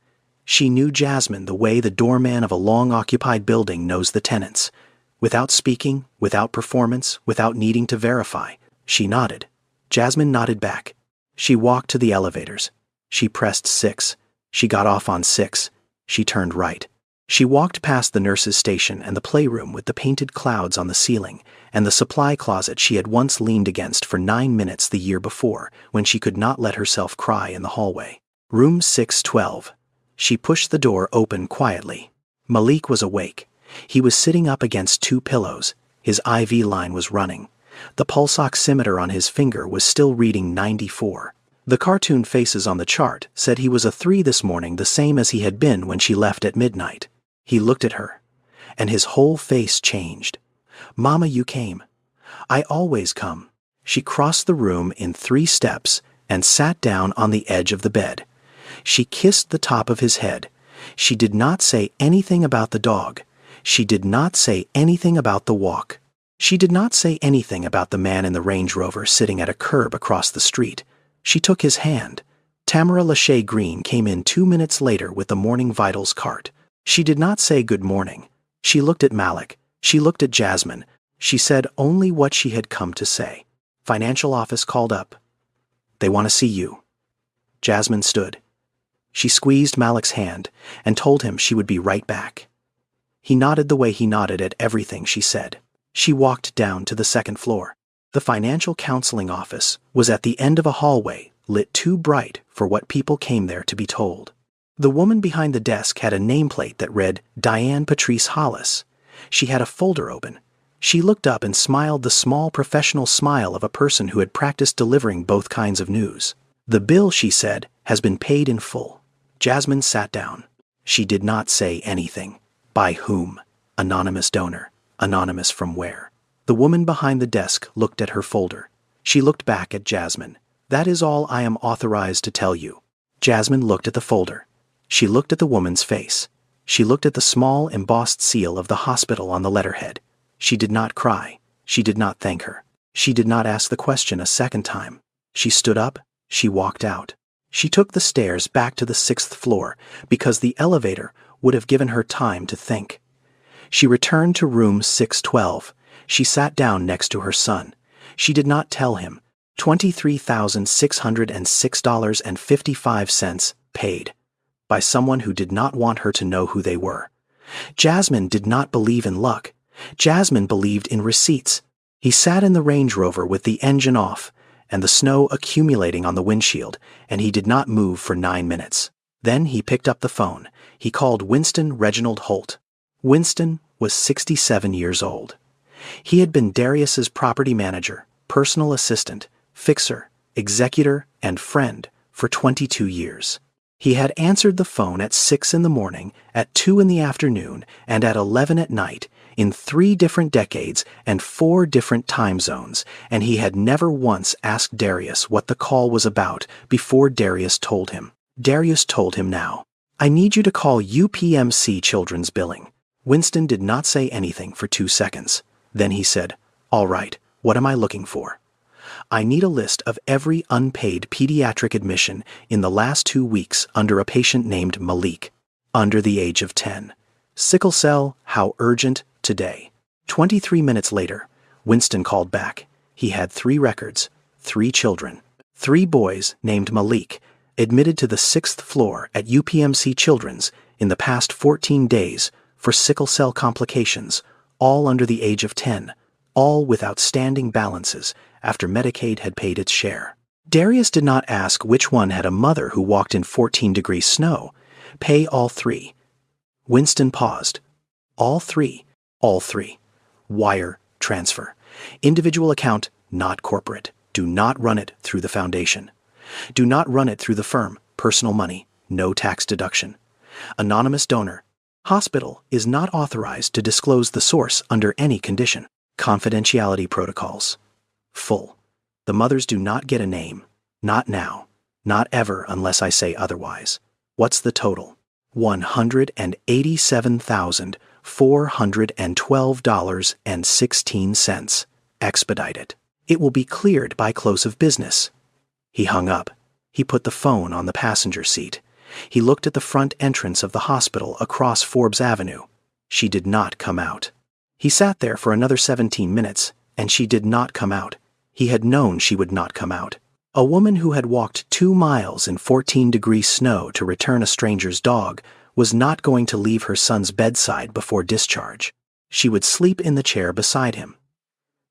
She knew Jasmine the way the doorman of a long-occupied building knows the tenants. Without speaking, without performance, without needing to verify, she nodded. Jasmine nodded back. She walked to the elevators. She pressed 6. She got off on 6. She turned right. She walked past the nurse's station and the playroom with the painted clouds on the ceiling and the supply closet she had once leaned against for 9 minutes the year before when she could not let herself cry in the hallway. Room 612. She pushed the door open quietly. Malik was awake. He was sitting up against 2 pillows. His IV line was running. The pulse oximeter on his finger was still reading 94. The cartoon faces on the chart said he was a 3 this morning, the same as he had been when she left at midnight. He looked at her, and his whole face changed. "Mama, you came." "I always come." She crossed the room in 3 steps and sat down on the edge of the bed. She kissed the top of his head. She did not say anything about the dog. She did not say anything about the walk. She did not say anything about the man in the Range Rover sitting at a curb across the street. She took his hand. Tamara Lachey Green came in 2 minutes later with the Morning Vitals cart. She did not say good morning. She looked at Malik. She looked at Jasmine. She said only what she had come to say. Financial office called up. "They want to see you." Jasmine stood. She squeezed Malik's hand and told him she would be right back. He nodded the way he nodded at everything she said. She walked down to the 2nd floor. The financial counseling office was at the end of a hallway lit too bright for what people came there to be told. The woman behind the desk had a nameplate that read Diane Patrice Hollis. She had a folder open. She looked up and smiled the small professional smile of a person who had practiced delivering both kinds of news. "The bill," she said, "has been paid in full." Jasmine sat down. She did not say anything. By whom? Anonymous donor. Anonymous from where? The woman behind the desk looked at her folder. She looked back at Jasmine. "That is all I am authorized to tell you." Jasmine looked at the folder. She looked at the woman's face. She looked at the small embossed seal of the hospital on the letterhead. She did not cry. She did not thank her. She did not ask the question a second time. She stood up. She walked out. She took the stairs back to the 6th floor because the elevator would have given her time to think. She returned to room 612. She sat down next to her son. She did not tell him. $23,606.55 paid. By someone who did not want her to know who they were. Jasmine did not believe in luck. Jasmine believed in receipts. He sat in the Range Rover with the engine off and the snow accumulating on the windshield, and he did not move for 9 minutes. Then he picked up the phone. He called Winston Reginald Holt. Winston was 67 years old. He had been Darius's property manager, personal assistant, fixer, executor, and friend for 22 years. He had answered the phone at 6 in the morning, at 2 in the afternoon, and at 11 at night, in 3 different decades and 4 different time zones, and he had never once asked Darius what the call was about before Darius told him. Darius told him now. "I need you to call UPMC Children's Billing." Winston did not say anything for 2 seconds. Then he said, "All right, what am I looking for?" "I need a list of every unpaid pediatric admission in the last 2 weeks under a patient named Malik, under the age of 10. Sickle cell, how urgent, today." 23 minutes later, Winston called back. He had 3 records, 3 children, 3 boys named Malik, admitted to the 6th floor at UPMC Children's in the past 14 days for sickle cell complications, all under the age of 10, all with outstanding balances after Medicaid had paid its share. Darius did not ask which one had a mother who walked in 14-degree snow. Pay all 3. Winston paused. All 3. All 3. Wire transfer. Individual account, not corporate. Do not run it through the foundation. Do not run it through the firm. Personal money. No tax deduction. Anonymous donor. Hospital is not authorized to disclose the source under any condition. Confidentiality protocols. Full. The mothers do not get a name. Not now. Not ever unless I say otherwise. What's the total? $187,412.16. Expedite it. It will be cleared by close of business. He hung up. He put the phone on the passenger seat. He looked at the front entrance of the hospital across Forbes Avenue. She did not come out. He sat there for another 17 minutes, and she did not come out. He had known she would not come out. A woman who had walked 2 miles in 14-degree snow to return a stranger's dog was not going to leave her son's bedside before discharge. She would sleep in the chair beside him.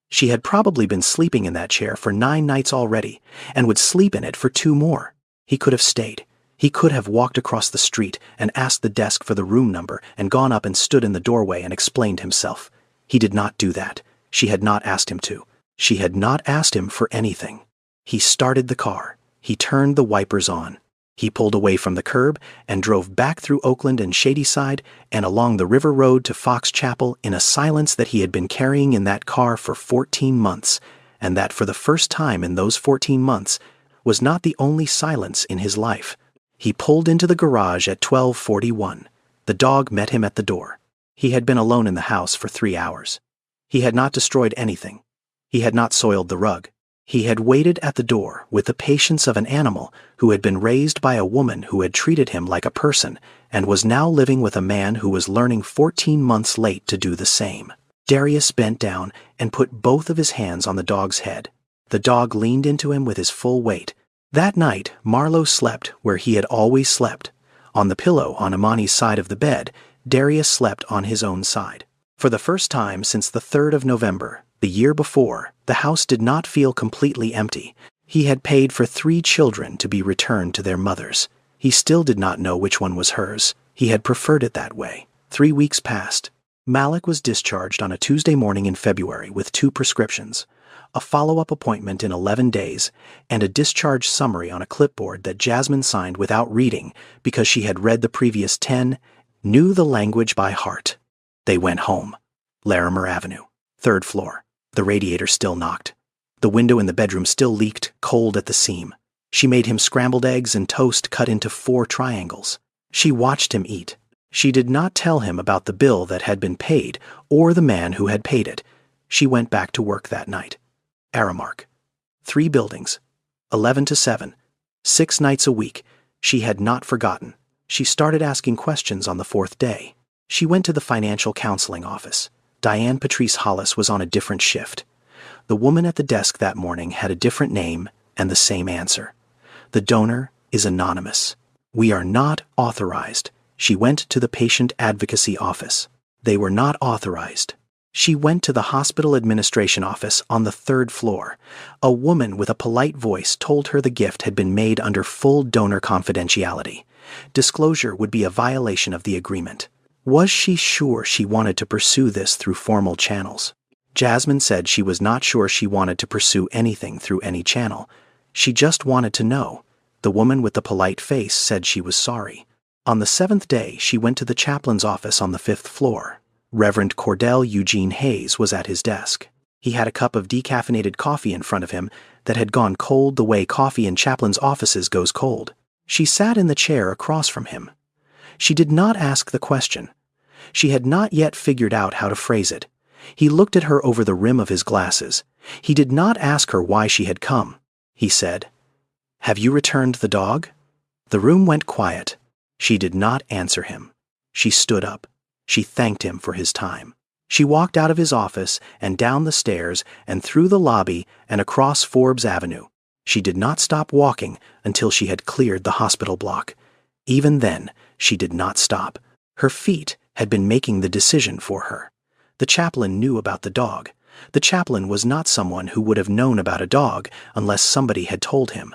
She had probably been sleeping in that chair for 9 nights already, and would sleep in it for 2 more. He could have stayed. He could have walked across the street and asked the desk for the room number and gone up and stood in the doorway and explained himself. He did not do that. She had not asked him to. She had not asked him for anything. He started the car. He turned the wipers on. He pulled away from the curb and drove back through Oakland and Shadyside and along the river road to Fox Chapel in a silence that he had been carrying in that car for 14 months, and that for the first time in those 14 months was not the only silence in his life. He pulled into the garage at 12:41. The dog met him at the door. He had been alone in the house for 3 hours. He had not destroyed anything. He had not soiled the rug. He had waited at the door with the patience of an animal who had been raised by a woman who had treated him like a person and was now living with a man who was learning 14 months late to do the same. Darius bent down and put both of his hands on the dog's head. The dog leaned into him with his full weight. That night, Marlowe slept where he had always slept. On the pillow on Imani's side of the bed, Darius slept on his own side. For the first time since the 3rd of November, the year before, the house did not feel completely empty. He had paid for 3 children to be returned to their mothers. He still did not know which one was hers. He had preferred it that way. 3 weeks passed. Malik was discharged on a Tuesday morning in February with 2 prescriptions, a follow-up appointment in 11 days, and a discharge summary on a clipboard that Jasmine signed without reading because she had read the previous 10, knew the language by heart. They went home. Larimer Avenue, 3rd floor. The radiator still knocked. The window in the bedroom still leaked, cold at the seam. She made him scrambled eggs and toast cut into 4 triangles. She watched him eat. She did not tell him about the bill that had been paid or the man who had paid it. She went back to work that night. Aramark. 3 buildings. 11 to 7. 6 nights a week. She had not forgotten. She started asking questions on the 4th day. She went to the financial counseling office. Diane Patrice Hollis was on a different shift. The woman at the desk that morning had a different name and the same answer. The donor is anonymous. We are not authorized. She went to the patient advocacy office. They were not authorized. She went to the hospital administration office on the 3rd floor. A woman with a polite voice told her the gift had been made under full donor confidentiality. Disclosure would be a violation of the agreement. Was she sure she wanted to pursue this through formal channels? Jasmine said she was not sure she wanted to pursue anything through any channel. She just wanted to know. The woman with the polite face said she was sorry. On the 7th day, she went to the chaplain's office on the 5th floor. Reverend Cordell Eugene Hayes was at his desk. He had a cup of decaffeinated coffee in front of him that had gone cold the way coffee in chaplains' offices goes cold. She sat in the chair across from him. She did not ask the question. She had not yet figured out how to phrase it. He looked at her over the rim of his glasses. He did not ask her why she had come. He said, "Have you returned the dog?" The room went quiet. She did not answer him. She stood up. She thanked him for his time. She walked out of his office and down the stairs and through the lobby and across Forbes Avenue. She did not stop walking until she had cleared the hospital block. Even then, she did not stop. Her feet had been making the decision for her. The chaplain knew about the dog. The chaplain was not someone who would have known about a dog unless somebody had told him.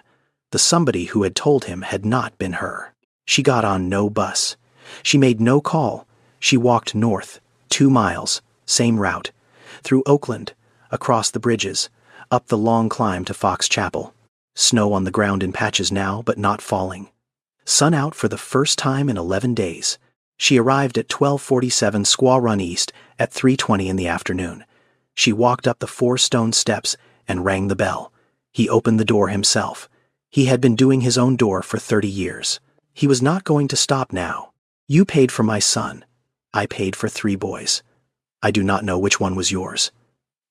The somebody who had told him had not been her. She got on no bus. She made no call. She walked north, 2 miles, same route, through Oakland, across the bridges, up the long climb to Fox Chapel. Snow on the ground in patches now, but not falling. Sun out for the first time in 11 days. She arrived at 1247 Squaw Run East at 3:20 in the afternoon. She walked up the 4 stone steps and rang the bell. He opened the door himself. He had been doing his own door for 30 years. He was not going to stop now. "You paid for my son. I paid for 3 boys. I do not know which one was yours."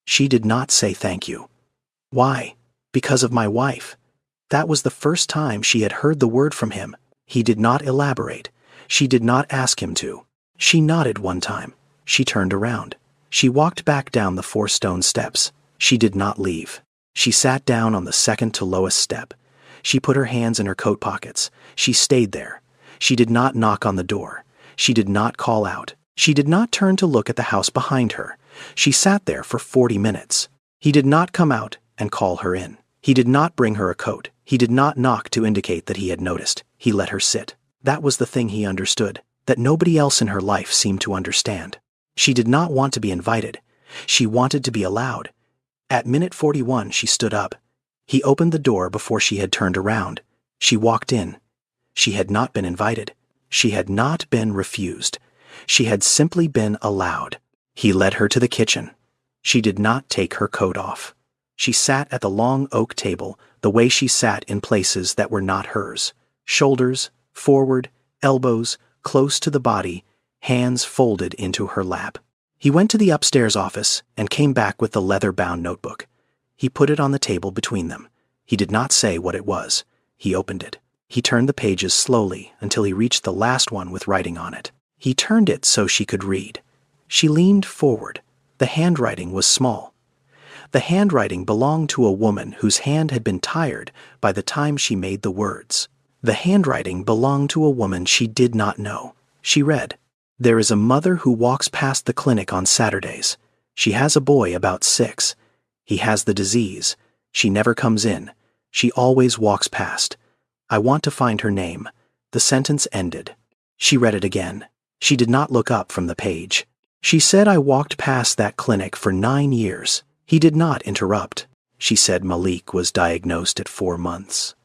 She did not say thank you. Why? Because of my wife. That was the first time she had heard the word from him. He did not elaborate. She did not ask him to. She nodded one time. She turned around. She walked back down the 4 stone steps. She did not leave. She sat down on the second to lowest step. She put her hands in her coat pockets. She stayed there. She did not knock on the door. She did not call out. She did not turn to look at the house behind her. She sat there for 40 minutes. He did not come out and call her in. He did not bring her a coat. He did not knock to indicate that he had noticed. He let her sit. That was the thing he understood, that nobody else in her life seemed to understand. She did not want to be invited. She wanted to be allowed. At minute 41, she stood up. He opened the door before she had turned around. She walked in. She had not been invited. She had not been refused. She had simply been allowed. He led her to the kitchen. She did not take her coat off. She sat at the long oak table the way she sat in places that were not hers. Shoulders forward, elbows close to the body, hands folded into her lap. He went to the upstairs office and came back with the leather-bound notebook. He put it on the table between them. He did not say what it was. He opened it. He turned the pages slowly until he reached the last one with writing on it. He turned it so she could read. She leaned forward. The handwriting was small. The handwriting belonged to a woman whose hand had been tired by the time she made the words. The handwriting belonged to a woman she did not know. She read, "There is a mother who walks past the clinic on Saturdays. She has a boy about 6. He has the disease. She never comes in. She always walks past. I want to find her name." The sentence ended. She read it again. She did not look up from the page. She said, "I walked past that clinic for 9 years. He did not interrupt." She said Malik was diagnosed at 4 months.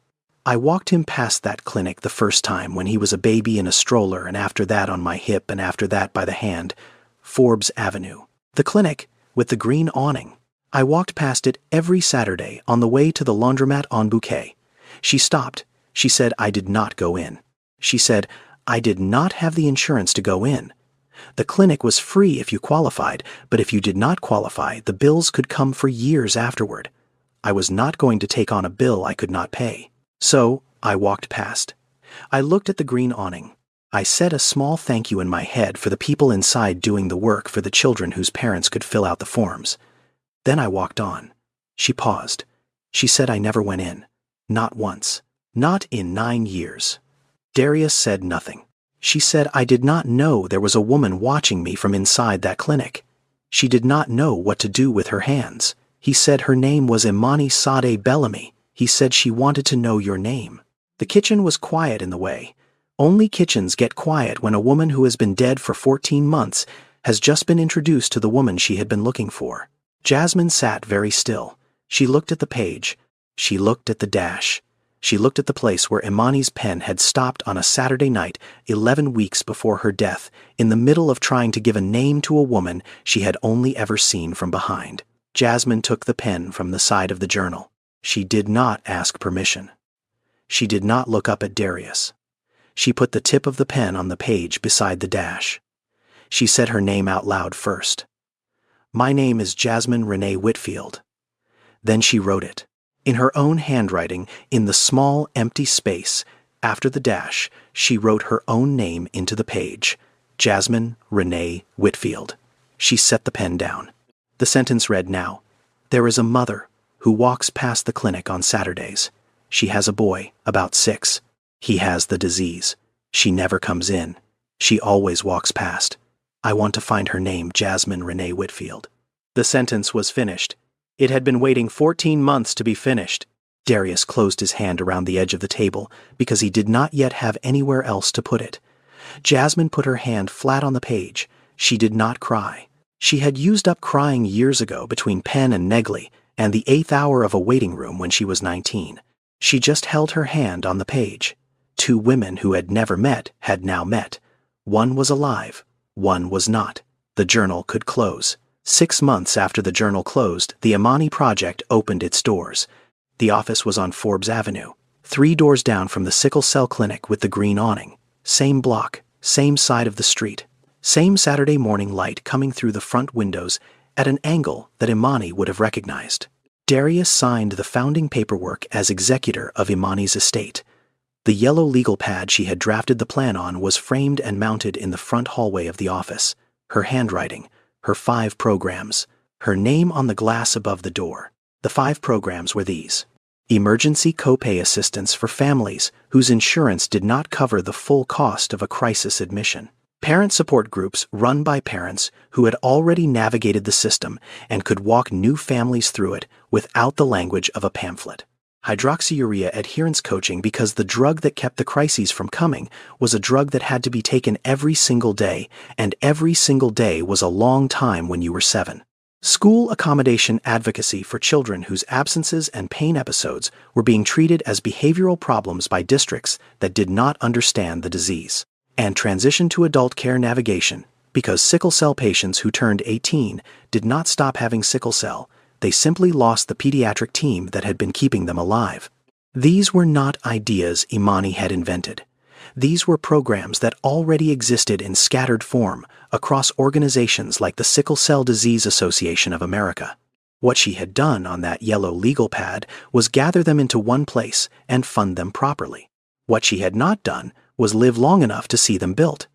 "I walked him past that clinic the first time when he was a baby in a stroller, and after that on my hip, and after that by the hand. Forbes Avenue. The clinic with the green awning. I walked past it every Saturday on the way to the laundromat on Bouquet." She stopped. She said, "I did not go in." She said, "I did not have the insurance to go in. The clinic was free if you qualified, but if you did not qualify, the bills could come for years afterward. I was not going to take on a bill I could not pay. So I walked past. I looked at the green awning. I said a small thank you in my head for the people inside doing the work for the children whose parents could fill out the forms. Then I walked on." She paused. She said, "I never went in. Not once. Not in 9 years." Darius said nothing. She said, "I did not know there was a woman watching me from inside that clinic. She did not know what to do with her hands." He said her name was Imani Sadeh Bellamy. He said she wanted to know your name. The kitchen was quiet in the way. Only kitchens get quiet when a woman who has been dead for 14 months has just been introduced to the woman she had been looking for. Jasmine sat very still. She looked at the page. She looked at the dash. She looked at the place where Imani's pen had stopped on a Saturday night 11 weeks before her death, in the middle of trying to give a name to a woman she had only ever seen from behind. Jasmine took the pen from the side of the journal. She did not ask permission. She did not look up at Darius. She put the tip of the pen on the page beside the dash. She said her name out loud first. "My name is Jasmine Renee Whitfield." Then she wrote it. In her own handwriting, in the small, empty space, after the dash, she wrote her own name into the page. Jasmine Renee Whitfield. She set the pen down. The sentence read now, "There is a mother who walks past the clinic on Saturdays. She has a boy, about 6. He has the disease. She never comes in. She always walks past. I want to find her name, Jasmine Renee Whitfield." The sentence was finished. It had been waiting 14 months to be finished. Darius closed his hand around the edge of the table because he did not yet have anywhere else to put it. Jasmine put her hand flat on the page. She did not cry. She had used up crying years ago between Penn and Negley and the 8th hour of a waiting room when she was 19. She just held her hand on the page. 2 women who had never met had now met. One was alive. One was not. The journal could close. 6 months after the journal closed, the Imani Project opened its doors. The office was on Forbes Avenue, 3 doors down from the sickle cell clinic with the green awning. Same block, same side of the street. Same Saturday morning light coming through the front windows at an angle that Imani would have recognized. Darius signed the founding paperwork as executor of Imani's estate. The yellow legal pad she had drafted the plan on was framed and mounted in the front hallway of the office. Her handwriting, her 5 programs, her name on the glass above the door. The 5 programs were these: emergency copay assistance for families whose insurance did not cover the full cost of a crisis admission. Parent support groups run by parents who had already navigated the system and could walk new families through it without the language of a pamphlet. Hydroxyurea adherence coaching, because the drug that kept the crises from coming was a drug that had to be taken every single day, and every single day was a long time when you were 7. School accommodation advocacy for children whose absences and pain episodes were being treated as behavioral problems by districts that did not understand the disease. And transition to adult care navigation, because sickle cell patients who turned 18 did not stop having sickle cell. They simply lost the pediatric team that had been keeping them alive. These were not ideas Imani had invented. These were programs that already existed in scattered form across organizations like the Sickle Cell Disease Association of America. What she had done on that yellow legal pad was gather them into one place and fund them properly. What she had not done was live long enough to see them built.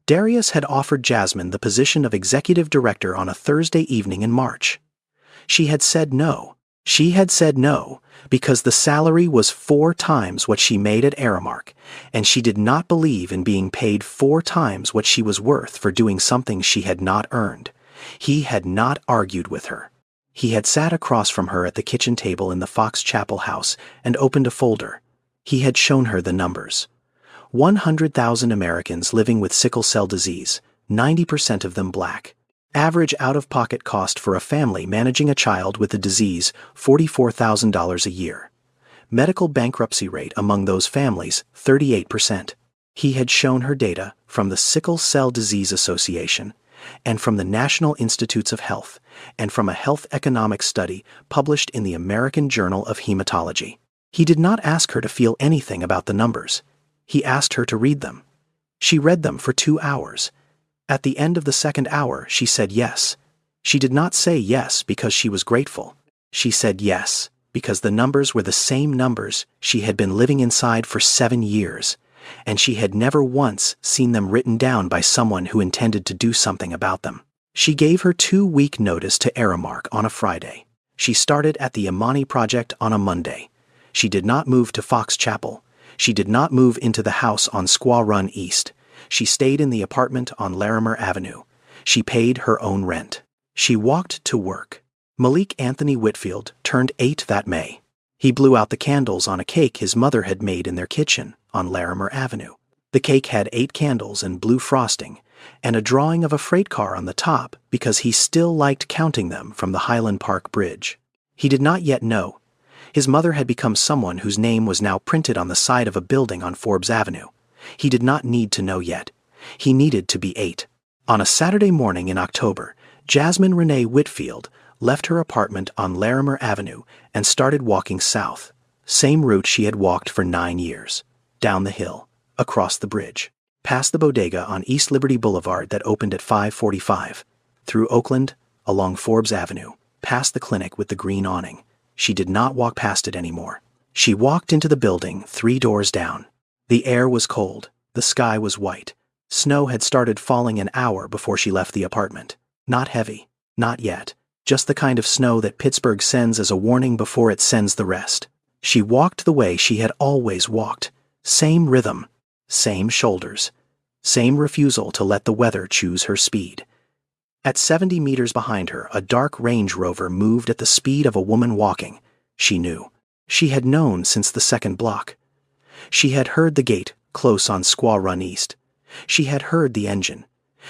Darius had offered Jasmine the position of executive director on a Thursday evening in March. She had said no. She had said no because the salary was 4 times what she made at Aramark, and she did not believe in being paid 4 times what she was worth for doing something she had not earned. He had not argued with her. He had sat across from her at the kitchen table in the Fox Chapel house and opened a folder. He had shown her the numbers. 100,000 Americans living with sickle cell disease, 90% of them black. Average out-of-pocket cost for a family managing a child with the disease, $44,000 a year. Medical bankruptcy rate among those families, 38%. He had shown her data from the Sickle Cell Disease Association and from the National Institutes of Health and from a health economics study published in the American Journal of Hematology. He did not ask her to feel anything about the numbers. He asked her to read them. She read them for 2 hours. At the end of the second hour, she said yes. She did not say yes because she was grateful. She said yes because the numbers were the same numbers she had been living inside for 7 years, and she had never once seen them written down by someone who intended to do something about them. She gave her 2-week notice to Aramark on a Friday. She started at the Imani Project on a Monday. She did not move to Fox Chapel. She did not move into the house on Squaw Run East. She stayed in the apartment on Larimer Avenue. She paid her own rent. She walked to work. Malik Anthony Whitfield turned 8 that May. He blew out the candles on a cake his mother had made in their kitchen on Larimer Avenue. The cake had 8 candles and blue frosting, and a drawing of a freight car on the top because he still liked counting them from the Highland Park Bridge. He did not yet know. His mother had become someone whose name was now printed on the side of a building on Forbes Avenue. He did not need to know yet. He needed to be 8. On a Saturday morning in October, Jasmine Renee Whitfield left her apartment on Larimer Avenue and started walking south, same route she had walked for 9 years, down the hill, across the bridge, past the bodega on East Liberty Boulevard that opened at 5:45, through Oakland, along Forbes Avenue, past the clinic with the green awning. She did not walk past it anymore. She walked into the building 3 doors down. The air was cold. The sky was white. Snow had started falling an hour before she left the apartment. Not heavy. Not yet. Just the kind of snow that Pittsburgh sends as a warning before it sends the rest. She walked the way she had always walked. Same rhythm. Same shoulders. Same refusal to let the weather choose her speed. At 70 meters behind her, a dark Range Rover moved at the speed of a woman walking. She knew. She had known since the second block. She had heard the gate, close on Squaw Run East. She had heard the engine.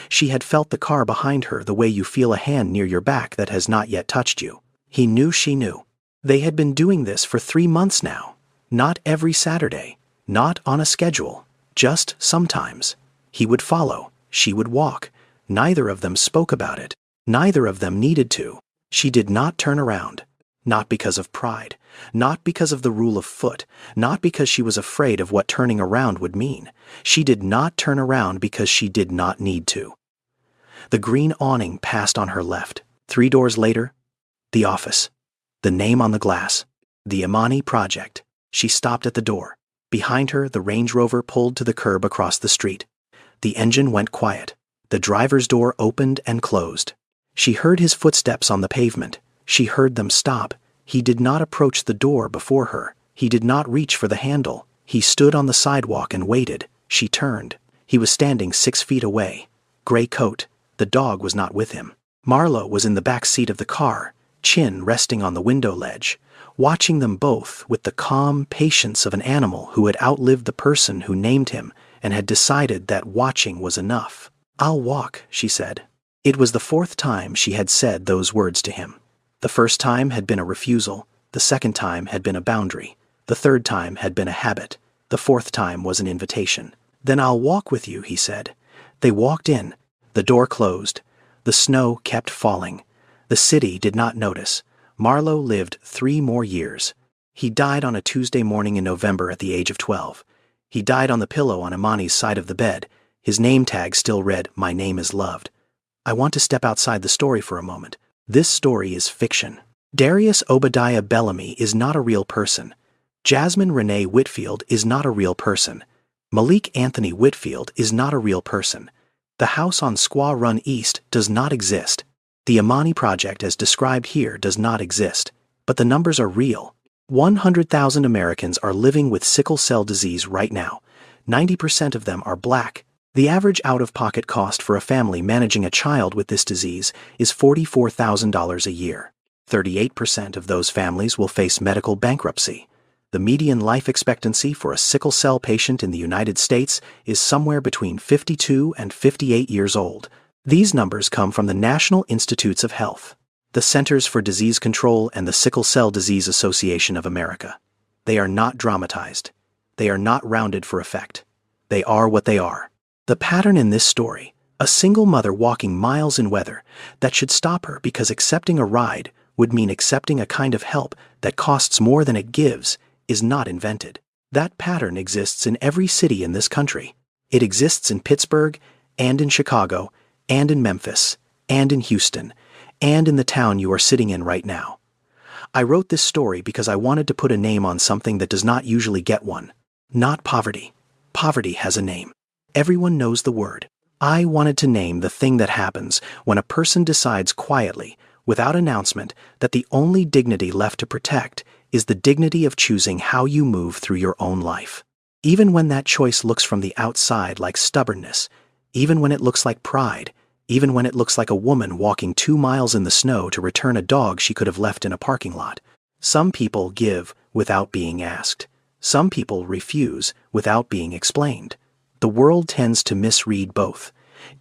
She had felt the car behind her the way you feel a hand near your back that has not yet touched you. He knew she knew. They had been doing this for 3 months now. Not every Saturday. Not on a schedule. Just sometimes. He would follow. She would walk. Neither of them spoke about it. Neither of them needed to. She did not turn around. Not because of pride. Not because of the rule of foot. Not because she was afraid of what turning around would mean. She did not turn around because she did not need to. The green awning passed on her left. 3 doors later, the office. The name on the glass. The Imani Project. She stopped at the door. Behind her, the Range Rover pulled to the curb across the street. The engine went quiet. The driver's door opened and closed. She heard his footsteps on the pavement. She heard them stop. He did not approach the door before her. He did not reach for the handle. He stood on the sidewalk and waited. She turned. He was standing 6 feet away. Gray coat. The dog was not with him. Marlo was in the back seat of the car, chin resting on the window ledge, watching them both with the calm patience of an animal who had outlived the person who named him and had decided that watching was enough. "I'll walk," she said. It was the 4th time she had said those words to him. The first time had been a refusal. The second time had been a boundary. The third time had been a habit. The 4th time was an invitation. "Then I'll walk with you," he said. They walked in. The door closed. The snow kept falling. The city did not notice. Marlo lived 3 more years. He died on a Tuesday morning in November at the age of 12. He died on the pillow on Imani's side of the bed. His name tag still read, "My name is loved." I want to step outside the story for a moment. This story is fiction. Darius Obadiah Bellamy is not a real person. Jasmine Renee Whitfield is not a real person. Malik Anthony Whitfield is not a real person. The house on Squaw Run East does not exist. The Imani Project as described here does not exist. But the numbers are real. 100,000 Americans are living with sickle cell disease right now. 90% of them are black. The average out-of-pocket cost for a family managing a child with this disease is $44,000 a year. 38% of those families will face medical bankruptcy. The median life expectancy for a sickle cell patient in the United States is somewhere between 52 and 58 years old. These numbers come from the National Institutes of Health, the Centers for Disease Control, and the Sickle Cell Disease Association of America. They are not dramatized. They are not rounded for effect. They are what they are. The pattern in this story, a single mother walking miles in weather that should stop her because accepting a ride would mean accepting a kind of help that costs more than it gives, is not invented. That pattern exists in every city in this country. It exists in Pittsburgh, and in Chicago, and in Memphis, and in Houston, and in the town you are sitting in right now. I wrote this story because I wanted to put a name on something that does not usually get one. Not poverty. Poverty has a name. Everyone knows the word. I wanted to name the thing that happens when a person decides quietly, without announcement, that the only dignity left to protect is the dignity of choosing how you move through your own life. Even when that choice looks from the outside like stubbornness, even when it looks like pride, even when it looks like a woman walking 2 miles in the snow to return a dog she could have left in a parking lot. Some people give without being asked. Some people refuse without being explained. The world tends to misread both.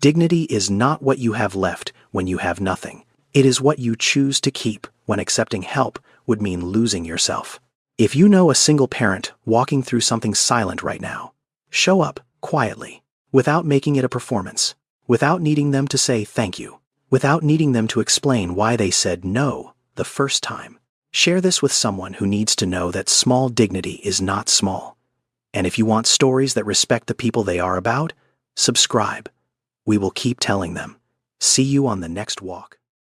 Dignity is not what you have left when you have nothing. It is what you choose to keep when accepting help would mean losing yourself. If you know a single parent walking through something silent right now, show up quietly, without making it a performance, without needing them to say thank you, without needing them to explain why they said no the first time. Share this with someone who needs to know that small dignity is not small. And if you want stories that respect the people they are about, subscribe. We will keep telling them. See you on the next walk.